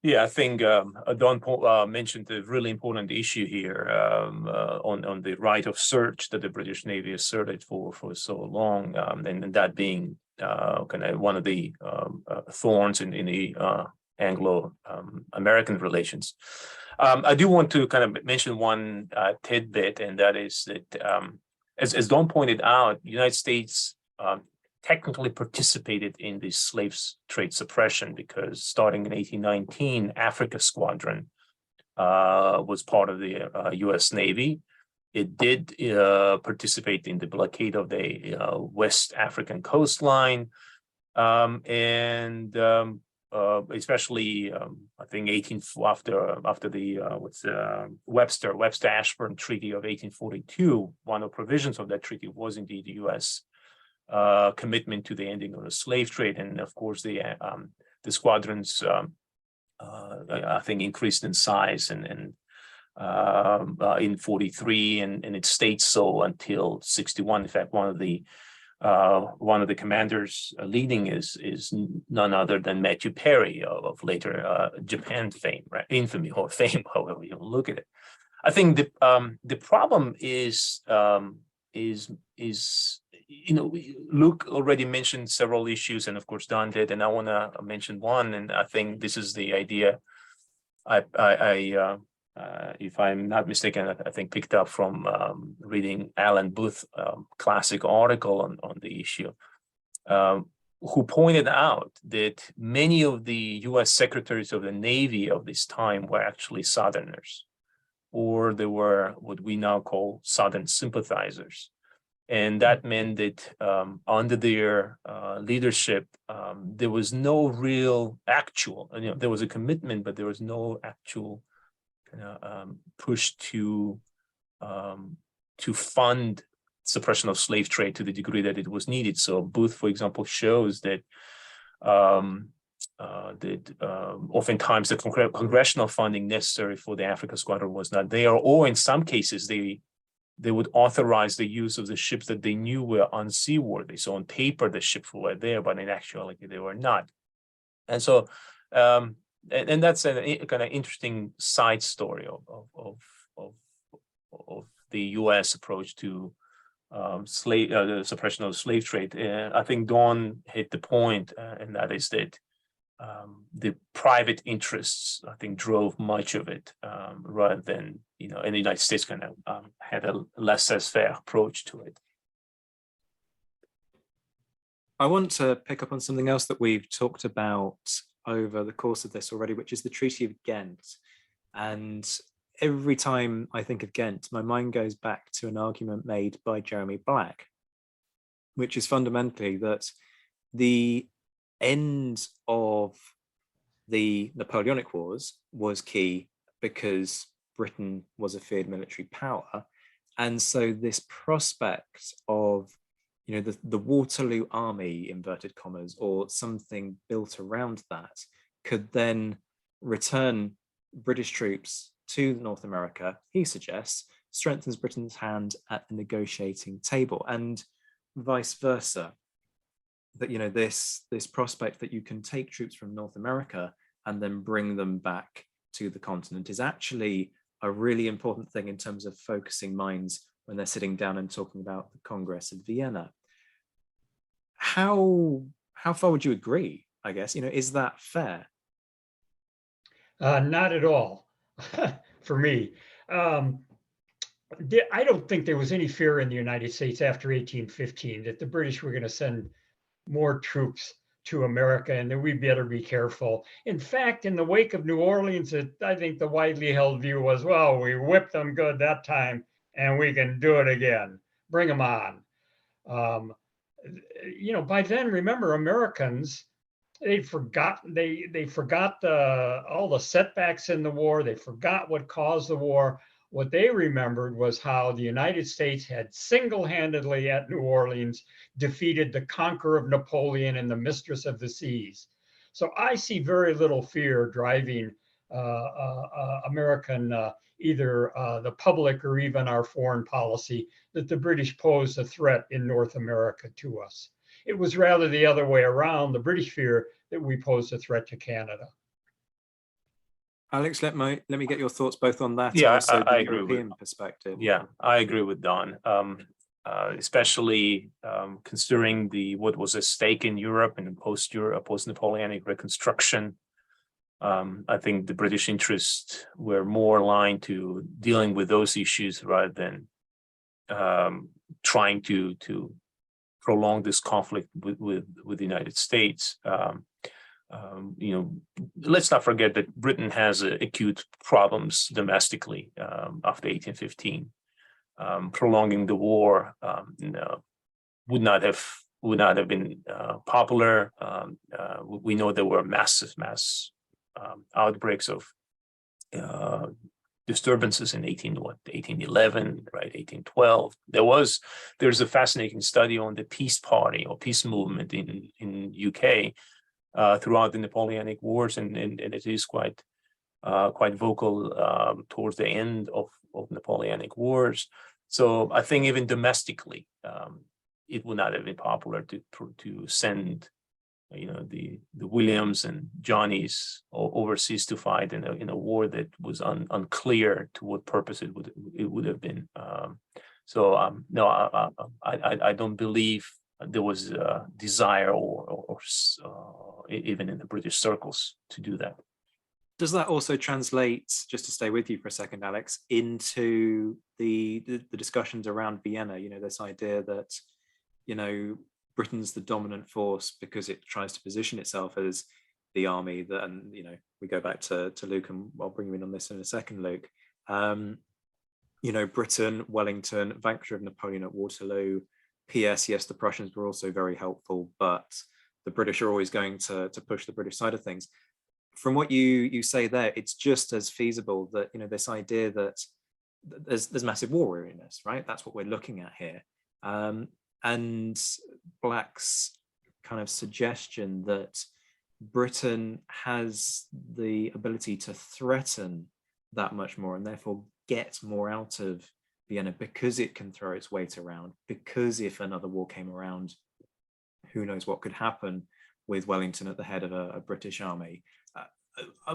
Yeah, I think Don mentioned a really important issue here on the right of search that the British Navy asserted for so long, and that being kind of one of the thorns in the Anglo-American relations. I do want to kind of mention one tidbit, and that is that, as Don pointed out, the United States technically participated in the slave trade suppression because starting in 1819, Africa Squadron was part of the U.S. Navy. It did participate in the blockade of the West African coastline, and especially I think after the Webster-Ashburn Treaty of 1842, one of the provisions of that treaty was indeed the U.S. Commitment to the ending of the slave trade, and of course the squadrons I think increased in size and in 43, and it stayed so until 61. In fact, one of the commanders leading is none other than Matthew Perry of later Japan fame, right? Infamy or fame, however you look at it. I think the problem is Luke already mentioned several issues, and of course Don did, and I want to mention one, and I think this is the idea I if I'm not mistaken, I think picked up from reading Alan Booth's classic article on the issue, who pointed out that many of the U.S. secretaries of the Navy of this time were actually Southerners, or they were what we now call Southern sympathizers. And that meant that under their leadership, there was no real actual, there was a commitment, but there was no actual push to fund suppression of slave trade to the degree that it was needed. So Booth, for example, shows that oftentimes the congressional funding necessary for the Africa Squadron was not there, or in some cases they would authorize the use of the ships that they knew were unseaworthy. So on paper, the ships were there, but in actuality, they were not. And so, and that's a kind of interesting side story of the U.S. approach to the suppression of the slave trade. I think Dawn hit the point, and that is that the private interests, I think, drove much of it, rather than, and the United States kind of had a laissez-faire approach to it. I want to pick up on something else that we've talked about over the course of this already, which is the Treaty of Ghent. And every time I think of Ghent, my mind goes back to an argument made by Jeremy Black, which is fundamentally that the end of the Napoleonic Wars was key because Britain was a feared military power. And so this prospect of the Waterloo Army, inverted commas, or something built around that, could then return British troops to North America, he suggests, strengthens Britain's hand at the negotiating table, and vice versa. That this prospect that you can take troops from North America and then bring them back to the continent is actually a really important thing in terms of focusing minds when they're sitting down and talking about the Congress of Vienna. How far would you agree? I guess, is that fair? Not at all, for me. I don't think there was any fear in the United States after 1815 that the British were going to send more troops to America and that we better be careful. In fact, in the wake of New Orleans, I think the widely held view was, well, we whipped them good that time and we can do it again. Bring them on. By then, remember, Americans, they forgot all the setbacks in the war. They forgot what caused the war. What they remembered was how the United States had single-handedly at New Orleans defeated the conqueror of Napoleon and the mistress of the seas. So I see very little fear driving American, either the public or even our foreign policy, that the British posed a threat in North America to us. It was rather the other way around, the British fear that we posed a threat to Canada. Alex, let me get your thoughts both on that Yeah, and also I the agree European perspective. Yeah, I agree with Don, especially considering what was at stake in Europe and post-Napoleonic reconstruction. I think the British interests were more aligned to dealing with those issues rather than trying to prolong this conflict with the United States. Let's not forget that Britain has acute problems domestically after 1815. Prolonging the war would not have been popular. We know there were mass outbreaks of disturbances in 1811, right, 1812. There's a fascinating study on the peace party or peace movement in UK throughout the Napoleonic Wars, and it is quite vocal towards the end of Napoleonic Wars. So I think even domestically, it would not have been popular to send the Williams and Johnnies overseas to fight in a war that was unclear to what purpose it would have been. No, I don't believe there was a desire or even in the British circles to do that. Does that also translate, just to stay with you for a second, Alex, into the discussions around Vienna? This idea that Britain's the dominant force because it tries to position itself as the army that, and we go back to Luke, and I'll bring you in on this in a second, Luke. Britain, Wellington, vanquisher of Napoleon at Waterloo. P.S. Yes, the Prussians were also very helpful, but the British are always going to push the British side of things. From what you say there, it's just as feasible that this idea that there's massive war weariness, right? That's what we're looking at here. And Black's kind of suggestion that Britain has the ability to threaten that much more and therefore get more out of Vienna because it can throw its weight around, because if another war came around, who knows what could happen with Wellington at the head of a British army.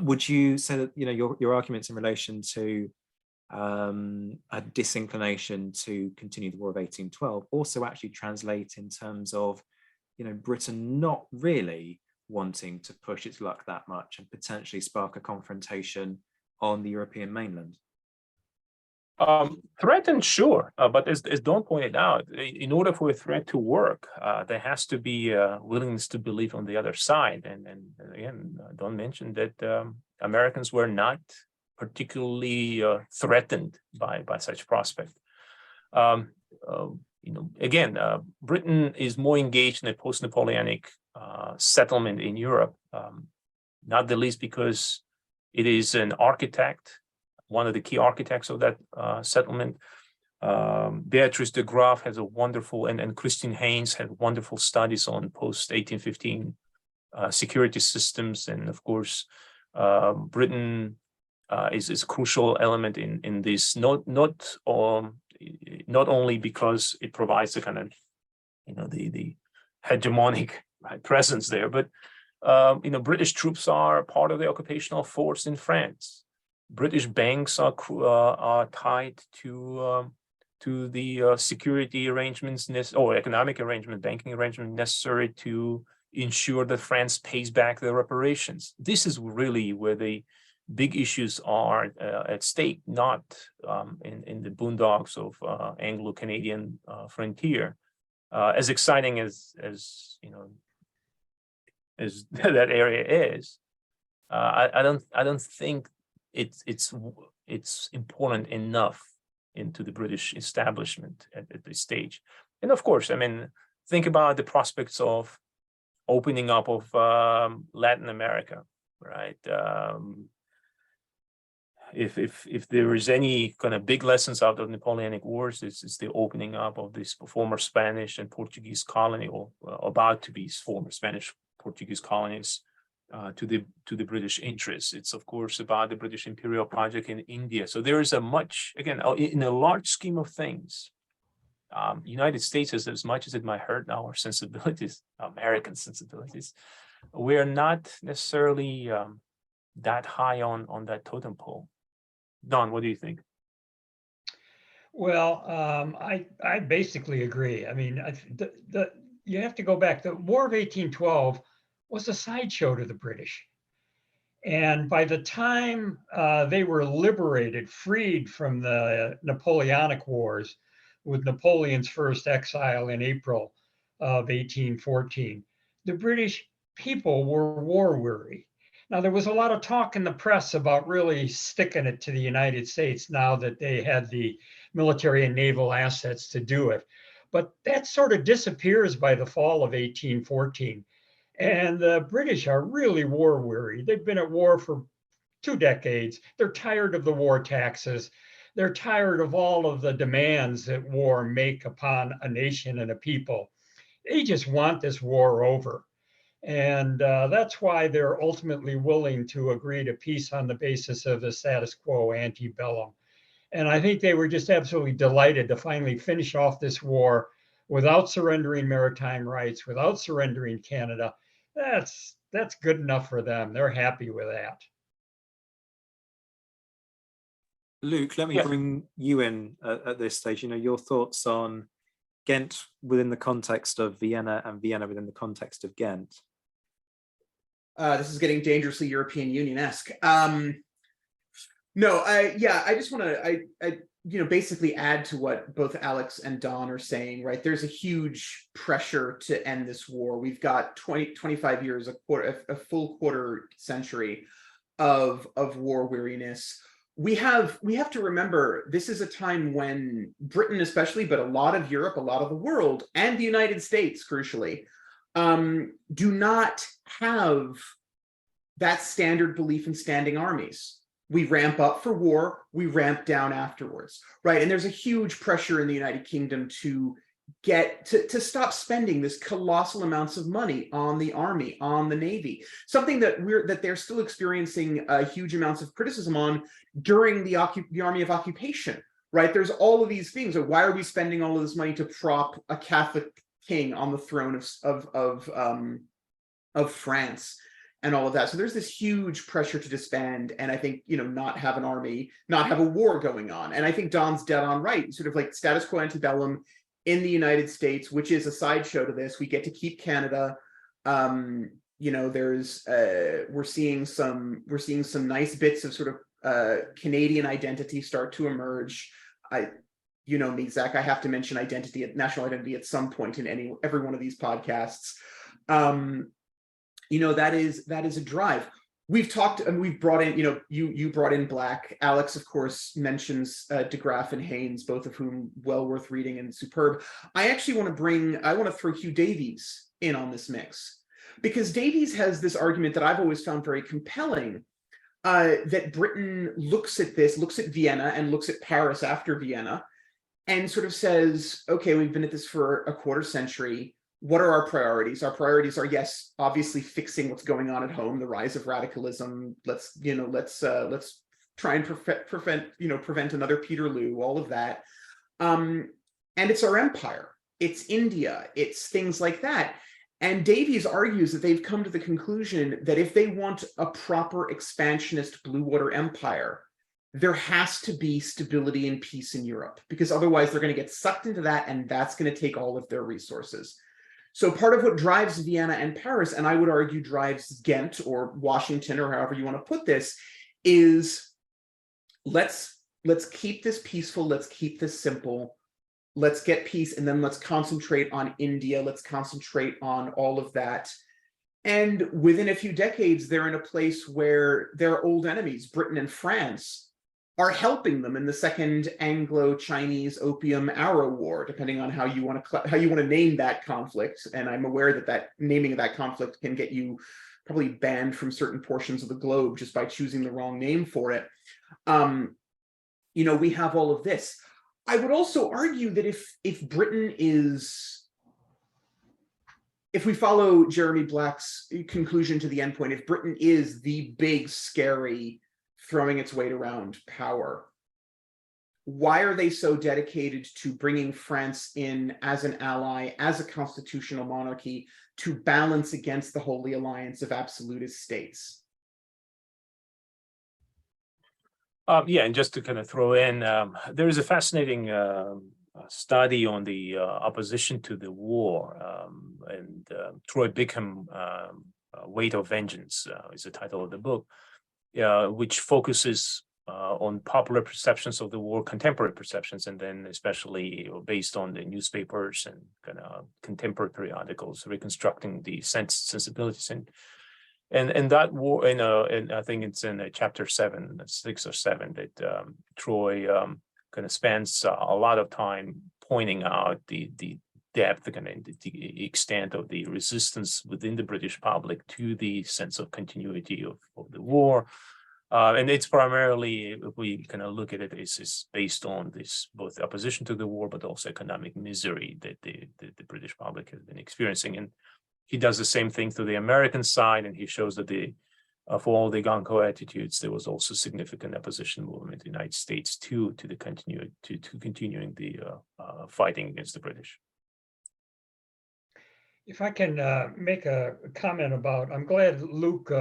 Would you say that your arguments in relation to a disinclination to continue the War of 1812 also actually translate in terms of Britain not really wanting to push its luck that much and potentially spark a confrontation on the European mainland? Threatened, sure, but as Don pointed out, in order for a threat to work, there has to be a willingness to believe on the other side. And again, Don mentioned that Americans were not particularly threatened by such prospect. Again, Britain is more engaged in a post-Napoleonic settlement in Europe, not the least because it is an architect, one of the key architects of that settlement. Beatrice de Graaf has a wonderful, and Christine Haynes had wonderful studies on post-1815 security systems. And of course, Britain is a crucial element in this, not only because it provides the kind of, the hegemonic presence there, but British troops are part of the occupational force in France. British banks are tied to the security arrangements or economic arrangement, banking arrangement necessary to ensure that France pays back their reparations. This is really where the big issues are at stake, not in the boondocks of Anglo-Canadian frontier. As exciting as that area is, I don't think it's important enough into the British establishment at this stage. And of course, think about the prospects of opening up of Latin America, right? If there is any kind of big lessons out of Napoleonic Wars, it's the opening up of this former Spanish and Portuguese colony, or about to be former Spanish Portuguese colonies, to the British interests. It's of course about the British imperial project in India. So there is a much, again, in a large scheme of things, United States, as much as it might hurt our sensibilities, American sensibilities, we're not necessarily that high on that totem pole. Don, what do you think? Well, I basically agree. You have to go back. The War of 1812 was a sideshow to the British. And by the time they were liberated, freed from the Napoleonic Wars, with Napoleon's first exile in April of 1814, the British people were war weary. Now, there was a lot of talk in the press about really sticking it to the United States now that they had the military and naval assets to do it. But that sort of disappears by the fall of 1814. And the British are really war weary. They've been at war for 2 decades. They're tired of the war taxes. They're tired of all of the demands that war make upon a nation and a people. They just want this war over. And that's why they're ultimately willing to agree to peace on the basis of the status quo ante bellum. And I think they were just absolutely delighted to finally finish off this war without surrendering maritime rights, without surrendering Canada. That's good enough for them. They're happy with that. Luke, let me bring you in at this stage. Your thoughts on Ghent within the context of Vienna and Vienna within the context of Ghent. This is getting dangerously European Union-esque. I just want to, basically add to what both Alex and Don are saying, right? There's a huge pressure to end this war. We've got 25 years, a full quarter century of war weariness. We have to remember this is a time when Britain especially, but a lot of Europe, a lot of the world, and the United States, crucially, do not have that standard belief in standing armies. We ramp up for war, we ramp down afterwards, right? And there's a huge pressure in the United Kingdom to get to stop spending this colossal amounts of money on the army, on the navy, something that they're still experiencing huge amounts of criticism on during the army of occupation, right? There's all of these things. Why are we spending all of this money to prop a Catholic king on the throne of France and all of that? So there's this huge pressure to disband, and I think, not have an army, not have a war going on. And I think Don's dead on right, sort of like status quo antebellum in the United States, which is a sideshow to this. We get to keep Canada. there's we're seeing some nice bits of sort of Canadian identity start to emerge. Me, Zach, I have to mention national identity at some point in every one of these podcasts. That is a drive. We've talked and we've brought in, you brought in Black. Alex, of course, mentions de Graaf and Haynes, both of whom well worth reading and superb. I actually want to throw Hugh Davies in on this mix, because Davies has this argument that I've always found very compelling, that Britain looks at Vienna and looks at Paris after Vienna and sort of says, okay, we've been at this for a quarter century. What are our priorities? Our priorities are, yes, obviously fixing what's going on at home, the rise of radicalism. Let's try and prevent another Peterloo, all of that. And it's our empire. It's India. It's things like that. And Davies argues that they've come to the conclusion that if they want a proper expansionist blue water empire, there has to be stability and peace in Europe, because otherwise they're going to get sucked into that, and that's going to take all of their resources. So part of what drives Vienna and Paris, and I would argue drives Ghent or Washington, or however you want to put this, is let's keep this peaceful, let's keep this simple, let's get peace, and then let's concentrate on India, let's concentrate on all of that. And within a few decades, they're in a place where their old enemies, Britain and France, are helping them in the Second Anglo-Chinese Opium-Arrow War, depending on how you want to name that conflict. And I'm aware that naming of that conflict can get you probably banned from certain portions of the globe just by choosing the wrong name for it. We have all of this. I would also argue that if Britain is, if we follow Jeremy Black's conclusion to the endpoint, if Britain is the big, scary, throwing its weight around power, why are they so dedicated to bringing France in as an ally, as a constitutional monarchy, to balance against the Holy Alliance of absolutist states? And just to kind of throw in, there is a fascinating study on the opposition to the war, and Troy Bickham, Weight of Vengeance is the title of the book, which focuses on popular perceptions of the war, contemporary perceptions, and then especially based on the newspapers and kind of contemporary periodicals, reconstructing the sensibilities. And that war, and I think it's in chapter 6 or 7, that Troy kind of spends a lot of time pointing out the depth and the extent of the resistance within the British public to the sense of continuity of the war. And it's primarily, if we kind of look at it, is based on this both opposition to the war, but also economic misery that the British public has been experiencing. And he does the same thing to the American side, and he shows that for all the gung-ho attitudes, there was also significant opposition movement in the United States to continuing the fighting against the British. If I can make a comment about, I'm glad Luke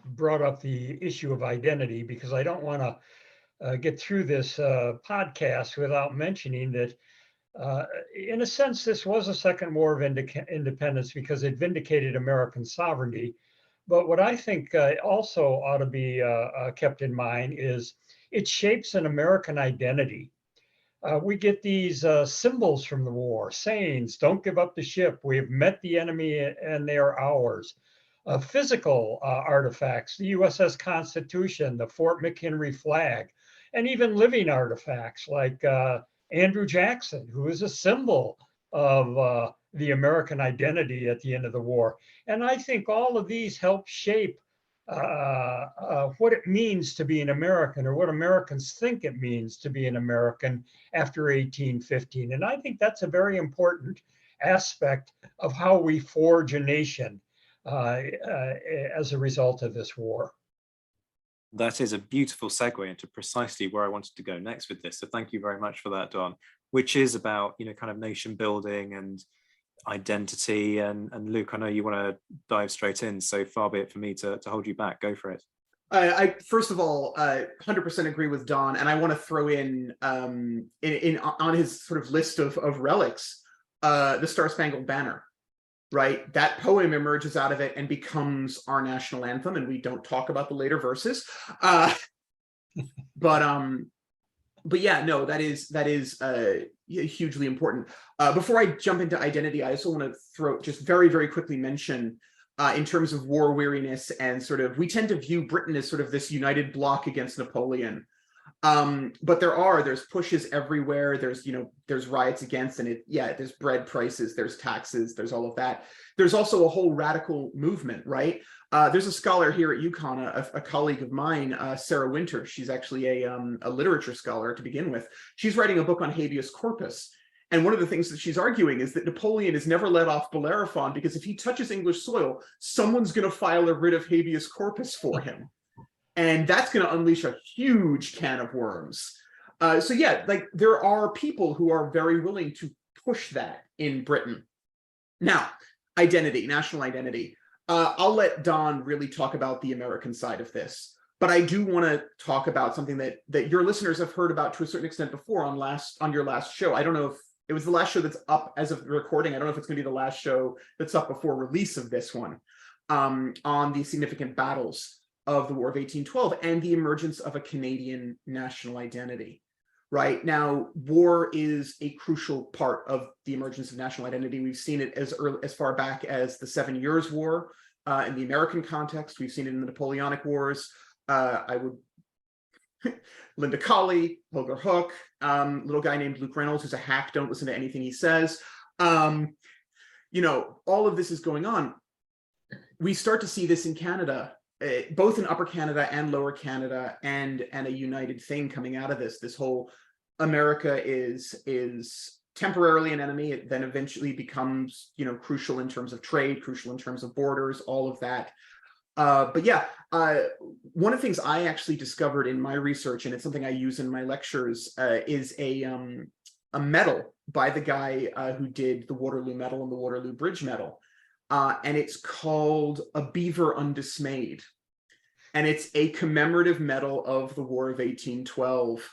brought up the issue of identity, because I don't want to get through this podcast without mentioning that, in a sense, this was a second war of independence because it vindicated American sovereignty. But what I think also ought to be kept in mind is it shapes an American identity. We get these symbols from the war, sayings, don't give up the ship, we have met the enemy and they are ours. Physical artifacts, the USS Constitution, the Fort McHenry flag, and even living artifacts like Andrew Jackson, who is a symbol of the American identity at the end of the war. And I think all of these help shape what it means to be an American, or what Americans think it means to be an American after 1815. And I think that's a very important aspect of how we forge a nation as a result of this war. That is a beautiful segue into precisely where I wanted to go next with this. So thank you very much for that, Don, which is about, kind of nation building and identity. And Luke, I know you want to dive straight in, so far be it for me to hold you back. Go for it. I first of all 100% agree with Don, and I want to throw in on his sort of list of relics, the Star Spangled Banner. right? That poem emerges out of it and becomes our national anthem, and we don't talk about the later verses. But yeah, no, that is hugely important. Before I jump into identity, I also want to just very, very quickly mention, in terms of war weariness and sort of, we tend to view Britain as sort of this united bloc against Napoleon. But there's pushes everywhere. There's riots against, and there's bread prices, there's taxes, there's all of that. There's also a whole radical movement, right? There's a scholar here at UConn, a colleague of mine, Sarah Winter. She's actually a literature scholar to begin with. She's writing a book on habeas corpus. And one of the things that she's arguing is that Napoleon is never let off Bellerophon, because if he touches English soil, someone's going to file a writ of habeas corpus for him. And that's going to unleash a huge can of worms. So yeah, like there are people who are very willing to push that in Britain. Now, identity, national identity. I'll let Don really talk about the American side of this, but I do want to talk about something that your listeners have heard about to a certain extent before on your last show. I don't know if it was the last show that's up as of the recording. I don't know if it's going to be the last show that's up before release of this one, on the significant battles of the War of 1812 and the emergence of a Canadian national identity. Right now, war is a crucial part of the emergence of national identity. We've seen it as far back as the 7 Years' War in the American context. We've seen it in the Napoleonic Wars. Linda Colley, Holger Hook, little guy named Luke Reynolds, who's a hack. Don't listen to anything he says. All of this is going on. We start to see this in Canada, both in Upper Canada and Lower Canada, and a united thing coming out of this. This whole America is temporarily an enemy. It then eventually becomes, crucial in terms of trade, crucial in terms of borders, all of that. But yeah, one of the things I actually discovered in my research, and it's something I use in my lectures, is a medal by the guy who did the Waterloo Medal and the Waterloo Bridge Medal. And it's called A Beaver Undismayed. And it's a commemorative medal of the War of 1812.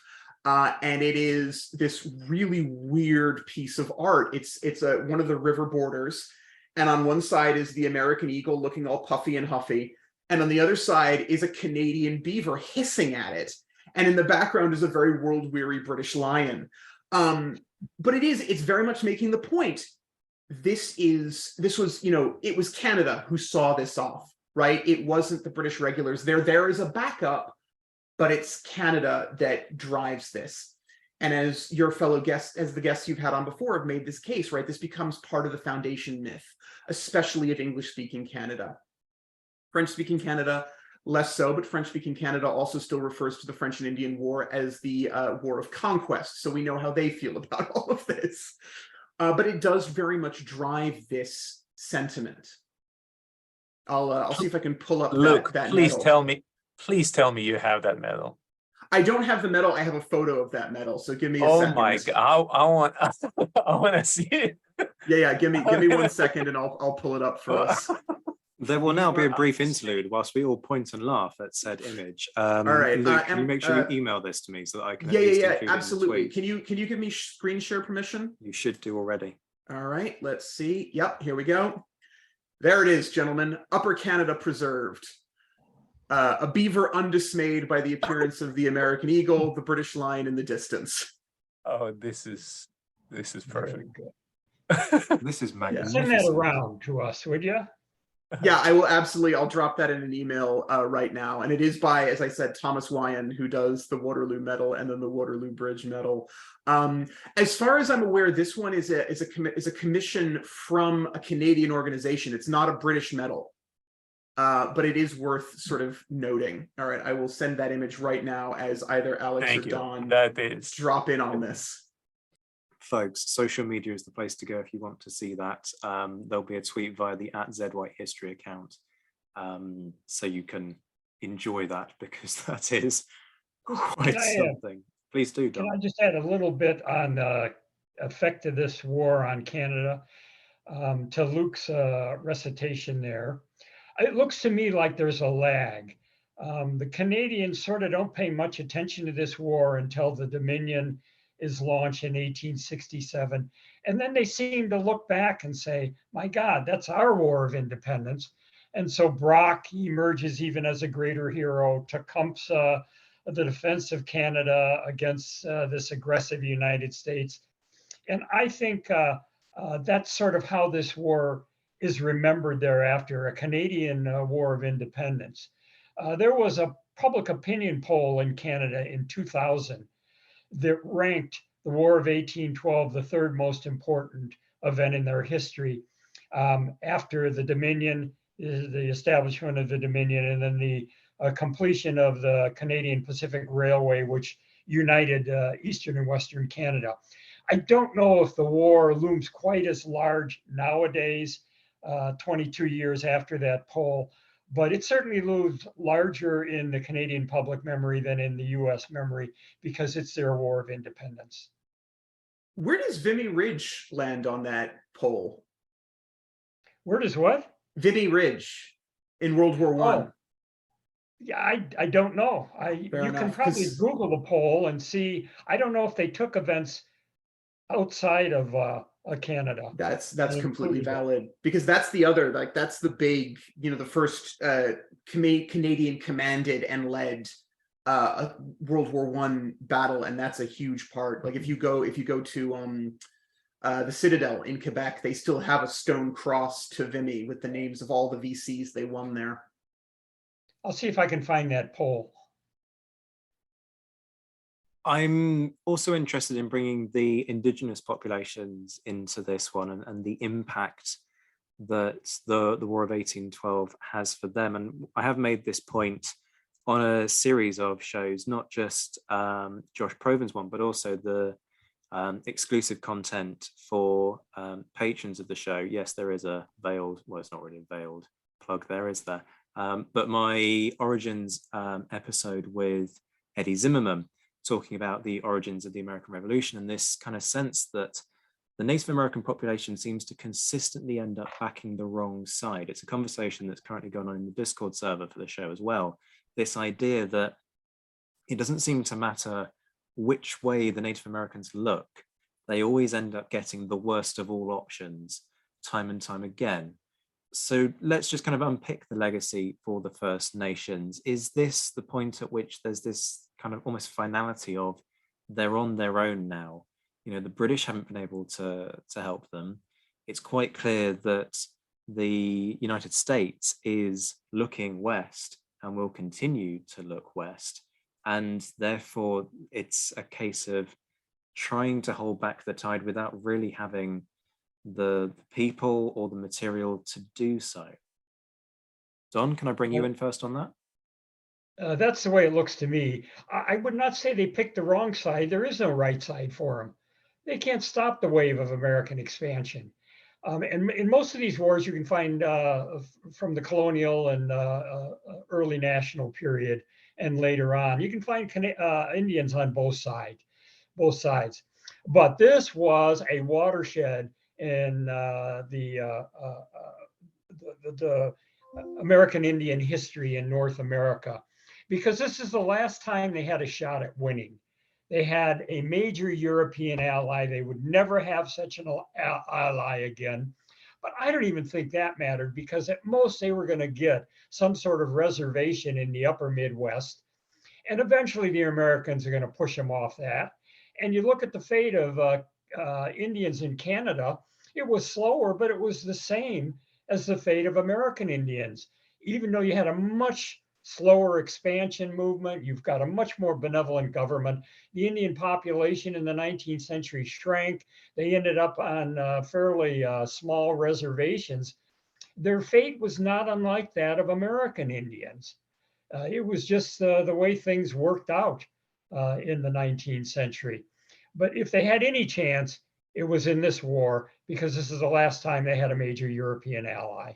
And it is this really weird piece of art. It's one of the river borders. And on one side is the American eagle looking all puffy and huffy. And on the other side is a Canadian beaver hissing at it. And in the background is a very world-weary British lion. But it's very much making the point. It was Canada who saw this off, right? It wasn't the British regulars. They're there as a backup, but it's Canada that drives this. And as your fellow guests, as the guests you've had on before have made this case, right? This becomes part of the foundation myth, especially of English-speaking Canada. French-speaking Canada, less so, but French-speaking Canada also still refers to the French and Indian War as the War of Conquest. So we know how they feel about all of this. But it does very much drive this sentiment. I'll see if I can pull up that medal. Please tell me you have that medal. I don't have the medal. I have a photo of that medal. So give me a second. Oh my God! I want to see it. Yeah. Give me 1 second, and I'll pull it up for us. There will now be a brief interlude whilst we all point and laugh at said image. All right. Luke, can you make sure you email this to me so that I can? Yeah, absolutely. Can you give me screen share permission? You should do already. All right. Let's see. Yep. Here we go. There it is, gentlemen. Upper Canada preserved. A beaver undismayed by the appearance of the American eagle, the British lion in the distance. Oh, this is perfect. This is magnificent. Send that around to us, would you? Yeah, I will absolutely. I'll drop that in an email right now. And it is by, as I said, Thomas Wyan, who does the Waterloo Medal and then the Waterloo Bridge Medal. As far as I'm aware, this one is a commission from a Canadian organization. It's not a British medal, but it is worth sort of noting. All right, I will send that image right now as either Alex or Don drop in on this. Folks, social media is the place to go if you want to see that. There'll be a tweet via the @ZWhiteHistory account, so you can enjoy that, because that is quite something. Please do, Don. Can I just add a little bit on the effect of this war on Canada to Luke's recitation there? It looks to me like there's a lag. The Canadians sort of don't pay much attention to this war until the Dominion is launched in 1867. And then they seem to look back and say, my God, that's our War of Independence. And so Brock emerges even as a greater hero. Tecumseh, the defense of Canada against this aggressive United States. And I think that's sort of how this war is remembered thereafter, a Canadian War of Independence. There was a public opinion poll in Canada in 2000 that ranked the War of 1812 the third most important event in their history, after the Dominion, the establishment of the Dominion, and then the completion of the Canadian Pacific Railway, which united Eastern and Western Canada. I don't know if the war looms quite as large nowadays, 22 years after that poll, but it certainly looms larger in the Canadian public memory than in the US memory because it's their War of Independence. Where does Vimy Ridge land on that poll? Where does what? Vimy Ridge in World War I. Oh, yeah, I don't know. You can probably Google the poll and see. I don't know if they took events outside of Canada. That's completely valid, because that's the other, like, that's the big, the first Canadian commanded and led World War I battle, and that's a huge part. Like if you go to the Citadel in Quebec, they still have a stone cross to Vimy with the names of all the VCs they won there. I'll see if I can find that poll. I'm also interested in bringing the indigenous populations into this one and the impact that the War of 1812 has for them. And I have made this point on a series of shows, not just Josh Proven's one, but also the exclusive content for patrons of the show. Yes, there is a veiled, well, it's not really a veiled plug there, is there? But my Origins episode with Eddie Zimmerman, talking about the origins of the American Revolution, and this kind of sense that the Native American population seems to consistently end up backing the wrong side. It's a conversation that's currently going on in the Discord server for the show as well. This idea that it doesn't seem to matter which way the Native Americans look, they always end up getting the worst of all options time and time again. So let's just kind of unpick the legacy for the First Nations. Is this the point at which there's this kind of almost finality of they're on their own now? The British haven't been able to help them. It's quite clear that the United States is looking west and will continue to look west. And therefore, it's a case of trying to hold back the tide without really having the people or the material to do so. Don, can I bring you in first on that? That's the way it looks to me. I would not say they picked the wrong side. There is no right side for them. They can't stop the wave of American expansion. And in most of these wars, you can find from the colonial and early national period and later on, you can find Indians on both sides. But this was a watershed in the American Indian history in North America, because this is the last time they had a shot at winning. They had a major European ally. They would never have such an ally again. But I don't even think that mattered, because at most they were going to get some sort of reservation in the upper Midwest. And eventually the Americans are going to push them off that. And you look at the fate of Indians in Canada, it was slower, but it was the same as the fate of American Indians. Even though you had a much slower expansion movement, you've got a much more benevolent government. The Indian population in the 19th century shrank. They ended up on fairly small reservations. Their fate was not unlike that of American Indians. It was just the way things worked out in the 19th century. But if they had any chance, it was in this war, because this is the last time they had a major European ally.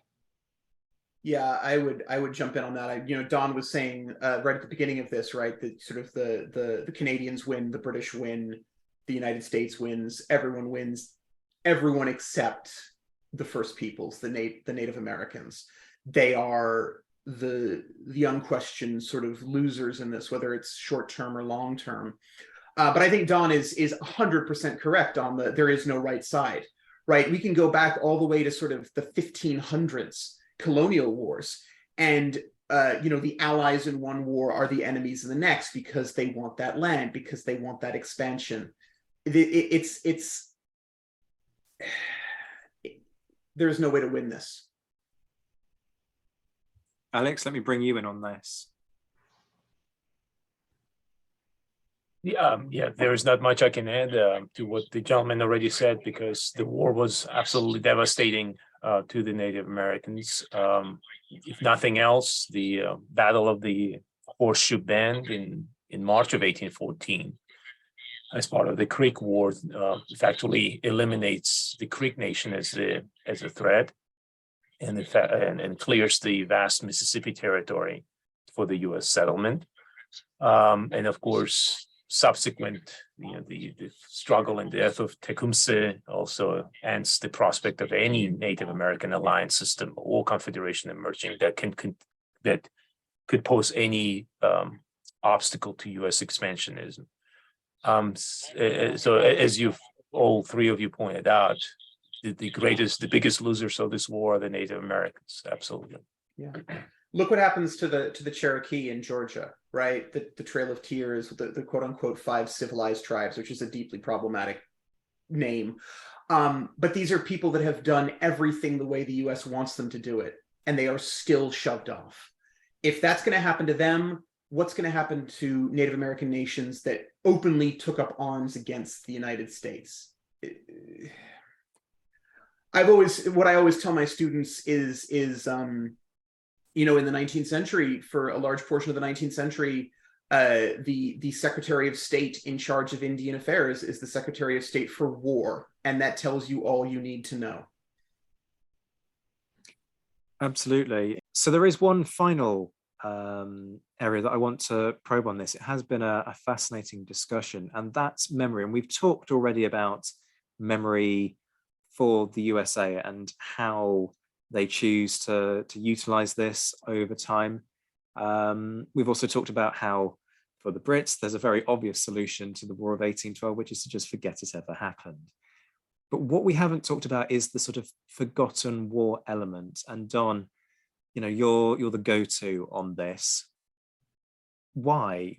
Yeah, I would jump in on that. Don was saying right at the beginning of this, right, that sort of the Canadians win, the British win, the United States wins, everyone except the First Peoples, the Native Americans. They are the unquestioned sort of losers in this, whether it's short term or long term. But I think Don is 100% correct on there is no right side, right? We can go back all the way to sort of the 1500s colonial wars, and the allies in one war are the enemies in the next because they want that land, because they want that expansion. There's no way to win this. Alex, let me bring you in on this. Yeah, there is not much I can add to what the gentleman already said, because the war was absolutely devastating to the Native Americans. If nothing else, the Battle of the Horseshoe Bend in March of 1814, as part of the Creek War, actually eliminates the Creek Nation as a threat, and clears the vast Mississippi territory for the U.S. settlement. And of course, subsequent, the struggle and death of Tecumseh also ends the prospect of any Native American alliance system or confederation emerging that could pose any obstacle to U.S. expansionism. So as all three of you pointed out, the biggest losers of this war are the Native Americans. Absolutely. Yeah. Look what happens to the Cherokee in Georgia, right? The Trail of Tears, the quote unquote 5 civilized tribes, which is a deeply problematic name. But these are people that have done everything the way the US wants them to do it, and they are still shoved off. If that's going to happen to them, what's going to happen to Native American nations that openly took up arms against the United States? What I always tell my students is in the 19th century, for a large portion of the 19th century, the Secretary of State in charge of Indian Affairs is the Secretary of State for War, and that tells you all you need to know. Absolutely. So there is one final area that I want to probe on this. It has been a fascinating discussion, and that's memory. And we've talked already about memory for the USA and how they choose to utilize this over time. We've also talked about how, for the Brits, there's a very obvious solution to the War of 1812, which is to just forget it ever happened. But what we haven't talked about is the sort of forgotten war element. And Don, you're the go-to on this. Why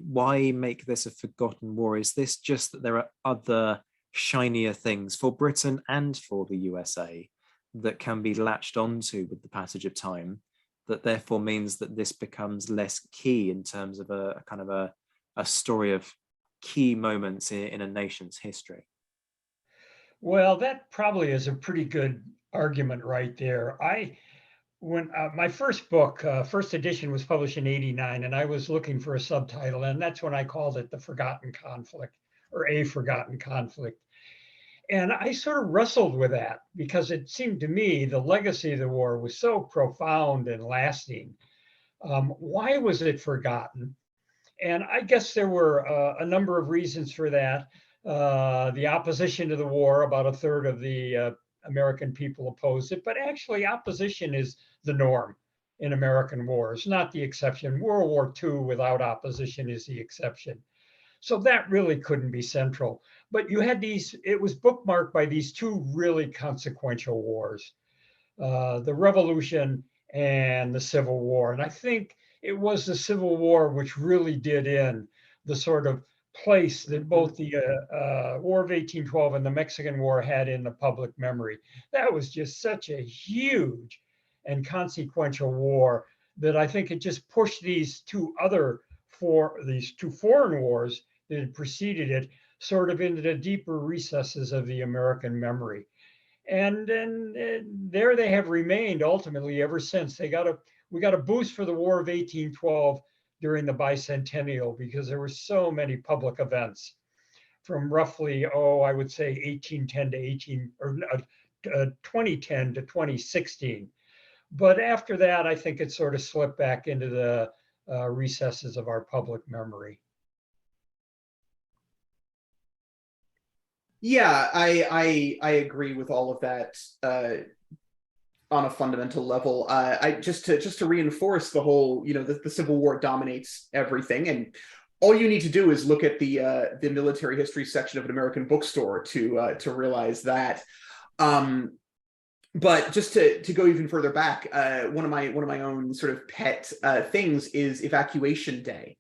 make this a forgotten war? Is this just that there are other shinier things for Britain and for the USA that can be latched onto with the passage of time, that therefore means that this becomes less key in terms of a kind of a story of key moments in a nation's history? Well, that probably is a pretty good argument right there. When my first book, first edition, was published in '89, and I was looking for a subtitle, and that's when I called it The Forgotten Conflict, or A Forgotten Conflict. And I sort of wrestled with that because it seemed to me the legacy of the war was so profound and lasting. Why was it forgotten? And I guess there were a number of reasons for that. The opposition to the war, about a third of the American people opposed it, but actually opposition is the norm in American wars, not the exception. World War II without opposition is the exception. So that really couldn't be central. But you had it was bookmarked by these two really consequential wars, the Revolution and the Civil War. And I think it was the Civil War which really did in the sort of place that both the War of 1812 and the Mexican War had in the public memory. That was just such a huge and consequential war that I think it just pushed these two foreign wars that had preceded it sort of into the deeper recesses of the American memory. And there they have remained ultimately ever since. We got a boost for the War of 1812 during the bicentennial because there were so many public events from roughly, I would say 1810 to 2010 to 2016. But after that, I think it sort of slipped back into the recesses of our public memory. Yeah, I agree with all of that on a fundamental level. I just to reinforce the whole, the Civil War dominates everything, and all you need to do is look at the military history section of an American bookstore to realize that. But just to go even further back, one of my own sort of pet things is Evacuation Day,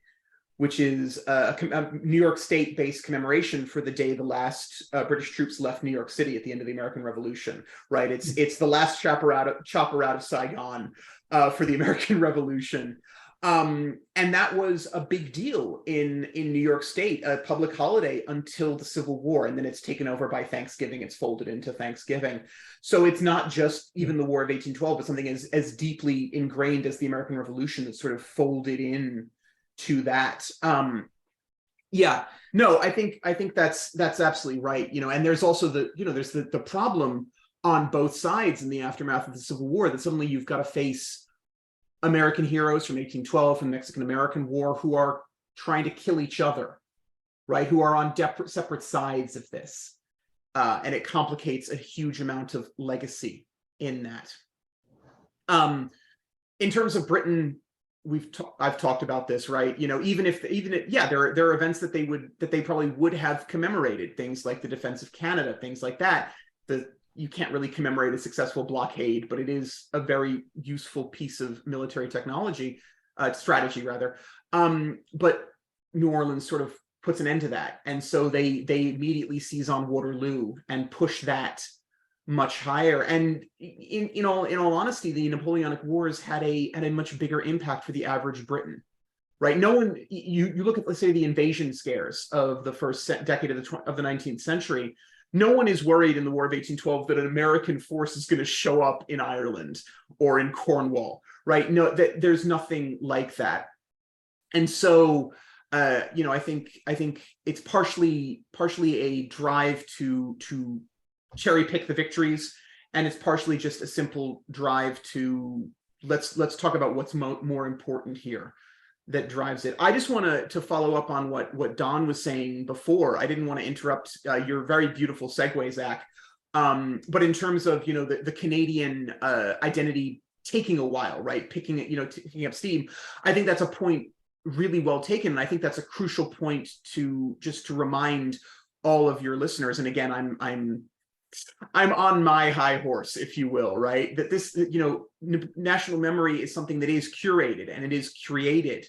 which is a New York State-based commemoration for the day the last British troops left New York City at the end of the American Revolution. Right? It's the last chopper out of Saigon for the American Revolution. And that was a big deal in New York State, a public holiday until the Civil War. And then it's taken over by Thanksgiving. It's folded into Thanksgiving. So it's not just even the War of 1812, but something as deeply ingrained as the American Revolution that's sort of folded in to that. Yeah, no, I think that's absolutely right. And there's also there's the problem on both sides in the aftermath of the Civil War that suddenly you've got to face American heroes from 1812, from the Mexican-American War, who are trying to kill each other, right? Who are on separate sides of this. And it complicates a huge amount of legacy in that. In terms of Britain, I've talked about this, right? Even if there are events that they probably would have commemorated, things like the defense of Canada, things like that. You can't really commemorate a successful blockade, but it is a very useful piece of military strategy rather. But New Orleans sort of puts an end to that. And so they immediately seize on Waterloo and push that much higher. And in all honesty, the Napoleonic Wars had a much bigger impact for the average Briton. Right? No one, you look at, let's say, the invasion scares of the first decade of the 19th century. No one is worried in the War of 1812 that an American force is going to show up in Ireland or in Cornwall, right? No, there's nothing like that. And so, I think it's partially a drive to cherry pick the victories, and it's partially just a simple drive to let's talk about what's more important here that drives it. I just want to follow up on what Don was saying before. I didn't want to interrupt your very beautiful segue, Zach. But in terms of the Canadian identity taking a while, right? Picking up steam. I think that's a point really well taken, and I think that's a crucial point to remind all of your listeners. And again, I'm on my high horse, if you will, right? That this national memory is something that is curated and it is created.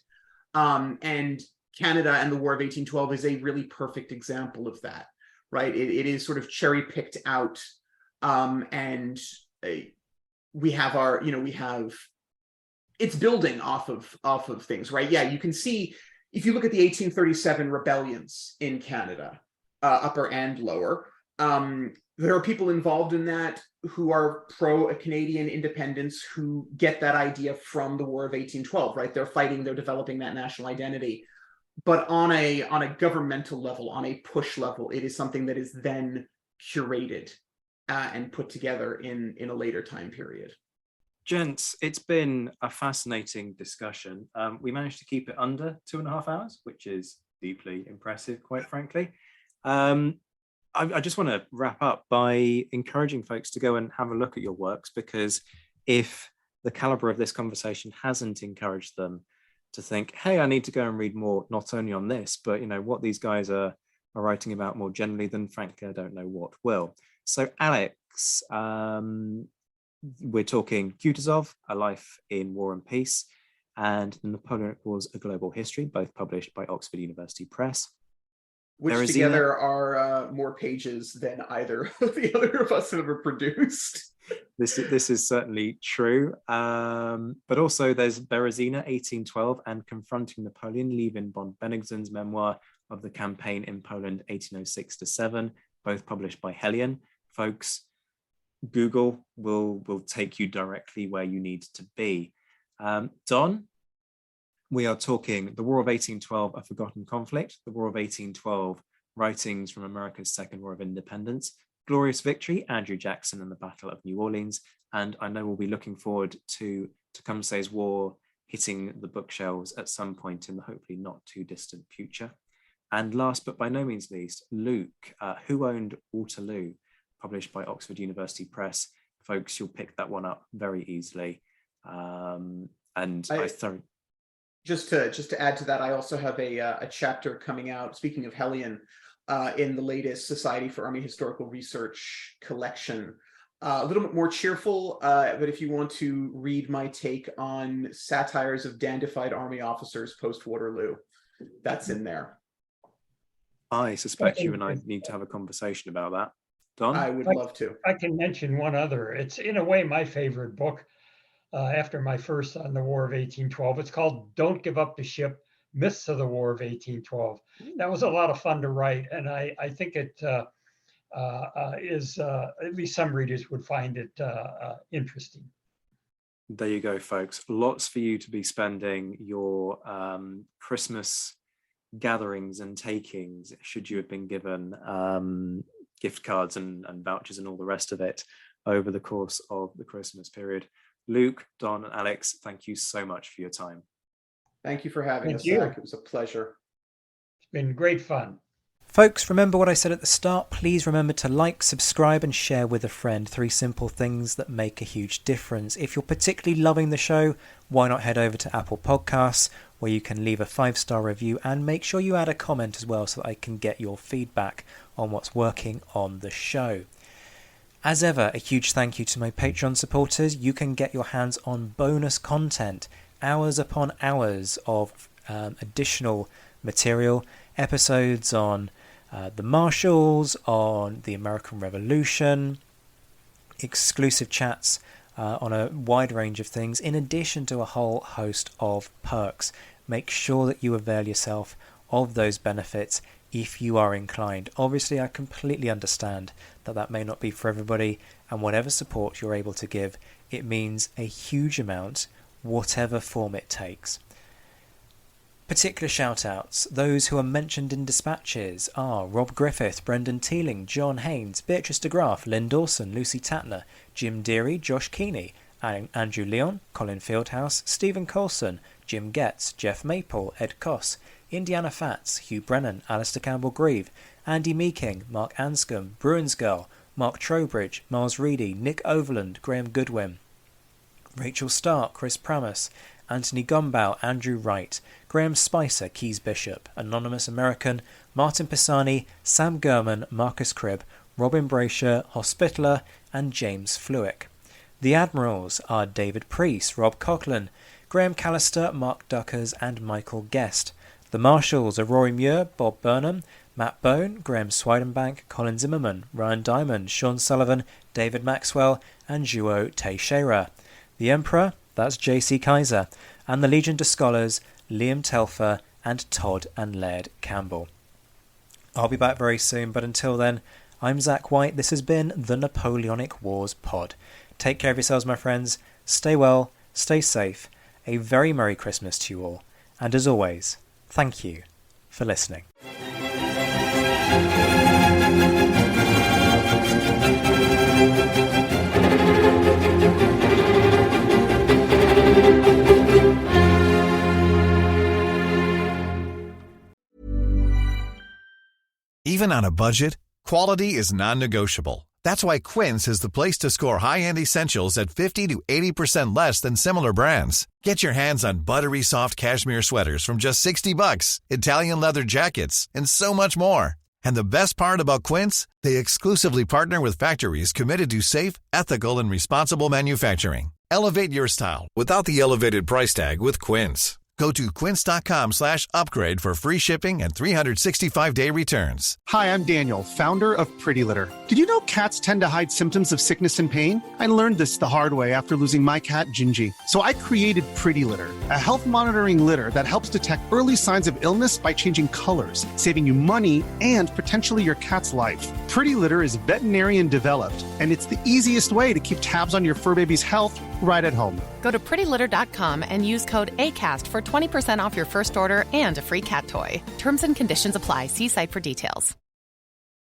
And Canada and the War of 1812 is a really perfect example of that, right? It is sort of cherry picked out, and we have it's building off of things, right? Yeah, you can see if you look at the 1837 rebellions in Canada, upper and lower. There are people involved in that who are pro-Canadian independence, who get that idea from the War of 1812, right? They're developing that national identity. But on a governmental level, on a push level, it is something that is then curated and put together in a later time period. Gents, it's been a fascinating discussion. We managed to keep it under 2.5 hours, which is deeply impressive, quite frankly. I just want to wrap up by encouraging folks to go and have a look at your works, because if the caliber of this conversation hasn't encouraged them to think, hey, I need to go and read more, not only on this, but what these guys are writing about more generally, then frankly, I don't know what will. So Alex, we're talking Kutuzov, A Life in War and Peace, and The Napoleonic Wars, A Global History, both published by Oxford University Press. Which together are more pages than either of the other of us have ever produced. This is certainly true. But also there's Berezina, 1812, and Confronting Napoleon, Levin von Bennigsen's memoir of the campaign in Poland, 1806-7, both published by Hellion. Folks, Google will take you directly where you need to be. Don? We are talking The War of 1812, A Forgotten Conflict, The War of 1812, Writings from America's Second War of Independence, Glorious Victory, Andrew Jackson and the Battle of New Orleans. And I know we'll be looking forward to Tecumseh's War hitting the bookshelves at some point in the hopefully not too distant future. And last but by no means least, Luke, Who Owned Waterloo, published by Oxford University Press. Folks, you'll pick that one up very easily. Just to add to that, I also have a chapter coming out, speaking of Hellion, in the latest Society for Army Historical Research collection. A little bit more cheerful, but if you want to read my take on satires of dandified army officers post-Waterloo, that's in there. I suspect you and I need to have a conversation about that. Don? I would love to. I can mention one other. It's in a way my favorite book after my first on the War of 1812. It's called Don't Give Up the Ship, Myths of the War of 1812. That was a lot of fun to write, and I think it is, at least some readers would find it interesting. There you go, folks. Lots for you to be spending your Christmas gatherings and takings, should you have been given gift cards and vouchers and all the rest of it over the course of the Christmas period. Luke, Don, and Alex, thank you so much for your time. Thank you for having us, Zach. It was a pleasure. It's been great fun. Folks, remember what I said at the start. Please remember to like, subscribe, and share with a friend. 3 simple things that make a huge difference. If you're particularly loving the show, why not head over to Apple Podcasts, where you can leave a 5-star review, and make sure you add a comment as well so that I can get your feedback on what's working on the show. As ever, a huge thank you to my Patreon supporters. You can get your hands on bonus content, hours upon hours of additional material, episodes on the Marshalls, on the American Revolution, exclusive chats on a wide range of things, in addition to a whole host of perks. Make sure that you avail yourself of those benefits if you are inclined. Obviously, I completely understand that that may not be for everybody, and whatever support you're able to give, it means a huge amount, whatever form it takes. Particular shout-outs. Those who are mentioned in dispatches are Rob Griffith, Brendan Teeling, John Haynes, Beatrice de Graaf, Lynn Dawson, Lucy Tatner, Jim Deary, Josh Keeney, Andrew Leon, Colin Fieldhouse, Stephen Coulson, Jim Getz, Jeff Maple, Ed Koss, Indiana Fats, Hugh Brennan, Alistair Campbell-Grieve, Andy Meeking, Mark Anscombe, Bruins Girl, Mark Trowbridge, Miles Reedy, Nick Overland, Graham Goodwin, Rachel Stark, Chris Pramus, Anthony Gumbow, Andrew Wright, Graham Spicer, Keys Bishop, Anonymous American, Martin Pisani, Sam Gurman, Marcus Cribb, Robin Brasher, Hospitaller, and James Fluick. The Admirals are David Priest, Rob Coughlin, Graham Callister, Mark Duckers, and Michael Guest. The Marshalls are Rory Muir, Bob Burnham, Matt Bone, Graham Swidenbank, Colin Zimmerman, Ryan Diamond, Sean Sullivan, David Maxwell, and Juo Teixeira. The Emperor, that's JC Kaiser, and the Legion de Scholars, Liam Telfer, and Todd and Laird Campbell. I'll be back very soon, but until then, I'm Zach White. This has been the Napoleonic Wars Pod. Take care of yourselves, my friends. Stay well, stay safe. A very Merry Christmas to you all. And as always, thank you for listening. Even on a budget, quality is non-negotiable. That's why Quince is the place to score high-end essentials at 50 to 80% less than similar brands. Get your hands on buttery soft cashmere sweaters from just $60, Italian leather jackets, and so much more. And the best part about Quince, they exclusively partner with factories committed to safe, ethical, and responsible manufacturing. Elevate your style without the elevated price tag with Quince. Go to quince.com/upgrade for free shipping and 365-day returns. Hi, I'm Daniel, founder of Pretty Litter. Did you know cats tend to hide symptoms of sickness and pain? I learned this the hard way after losing my cat, Gingy. So I created Pretty Litter, a health monitoring litter that helps detect early signs of illness by changing colors, saving you money and potentially your cat's life. Pretty Litter is veterinarian developed, and it's the easiest way to keep tabs on your fur baby's health right at home. Go to prettylitter.com and use code ACAST for 20% off your first order and a free cat toy. Terms and conditions apply. See site for details.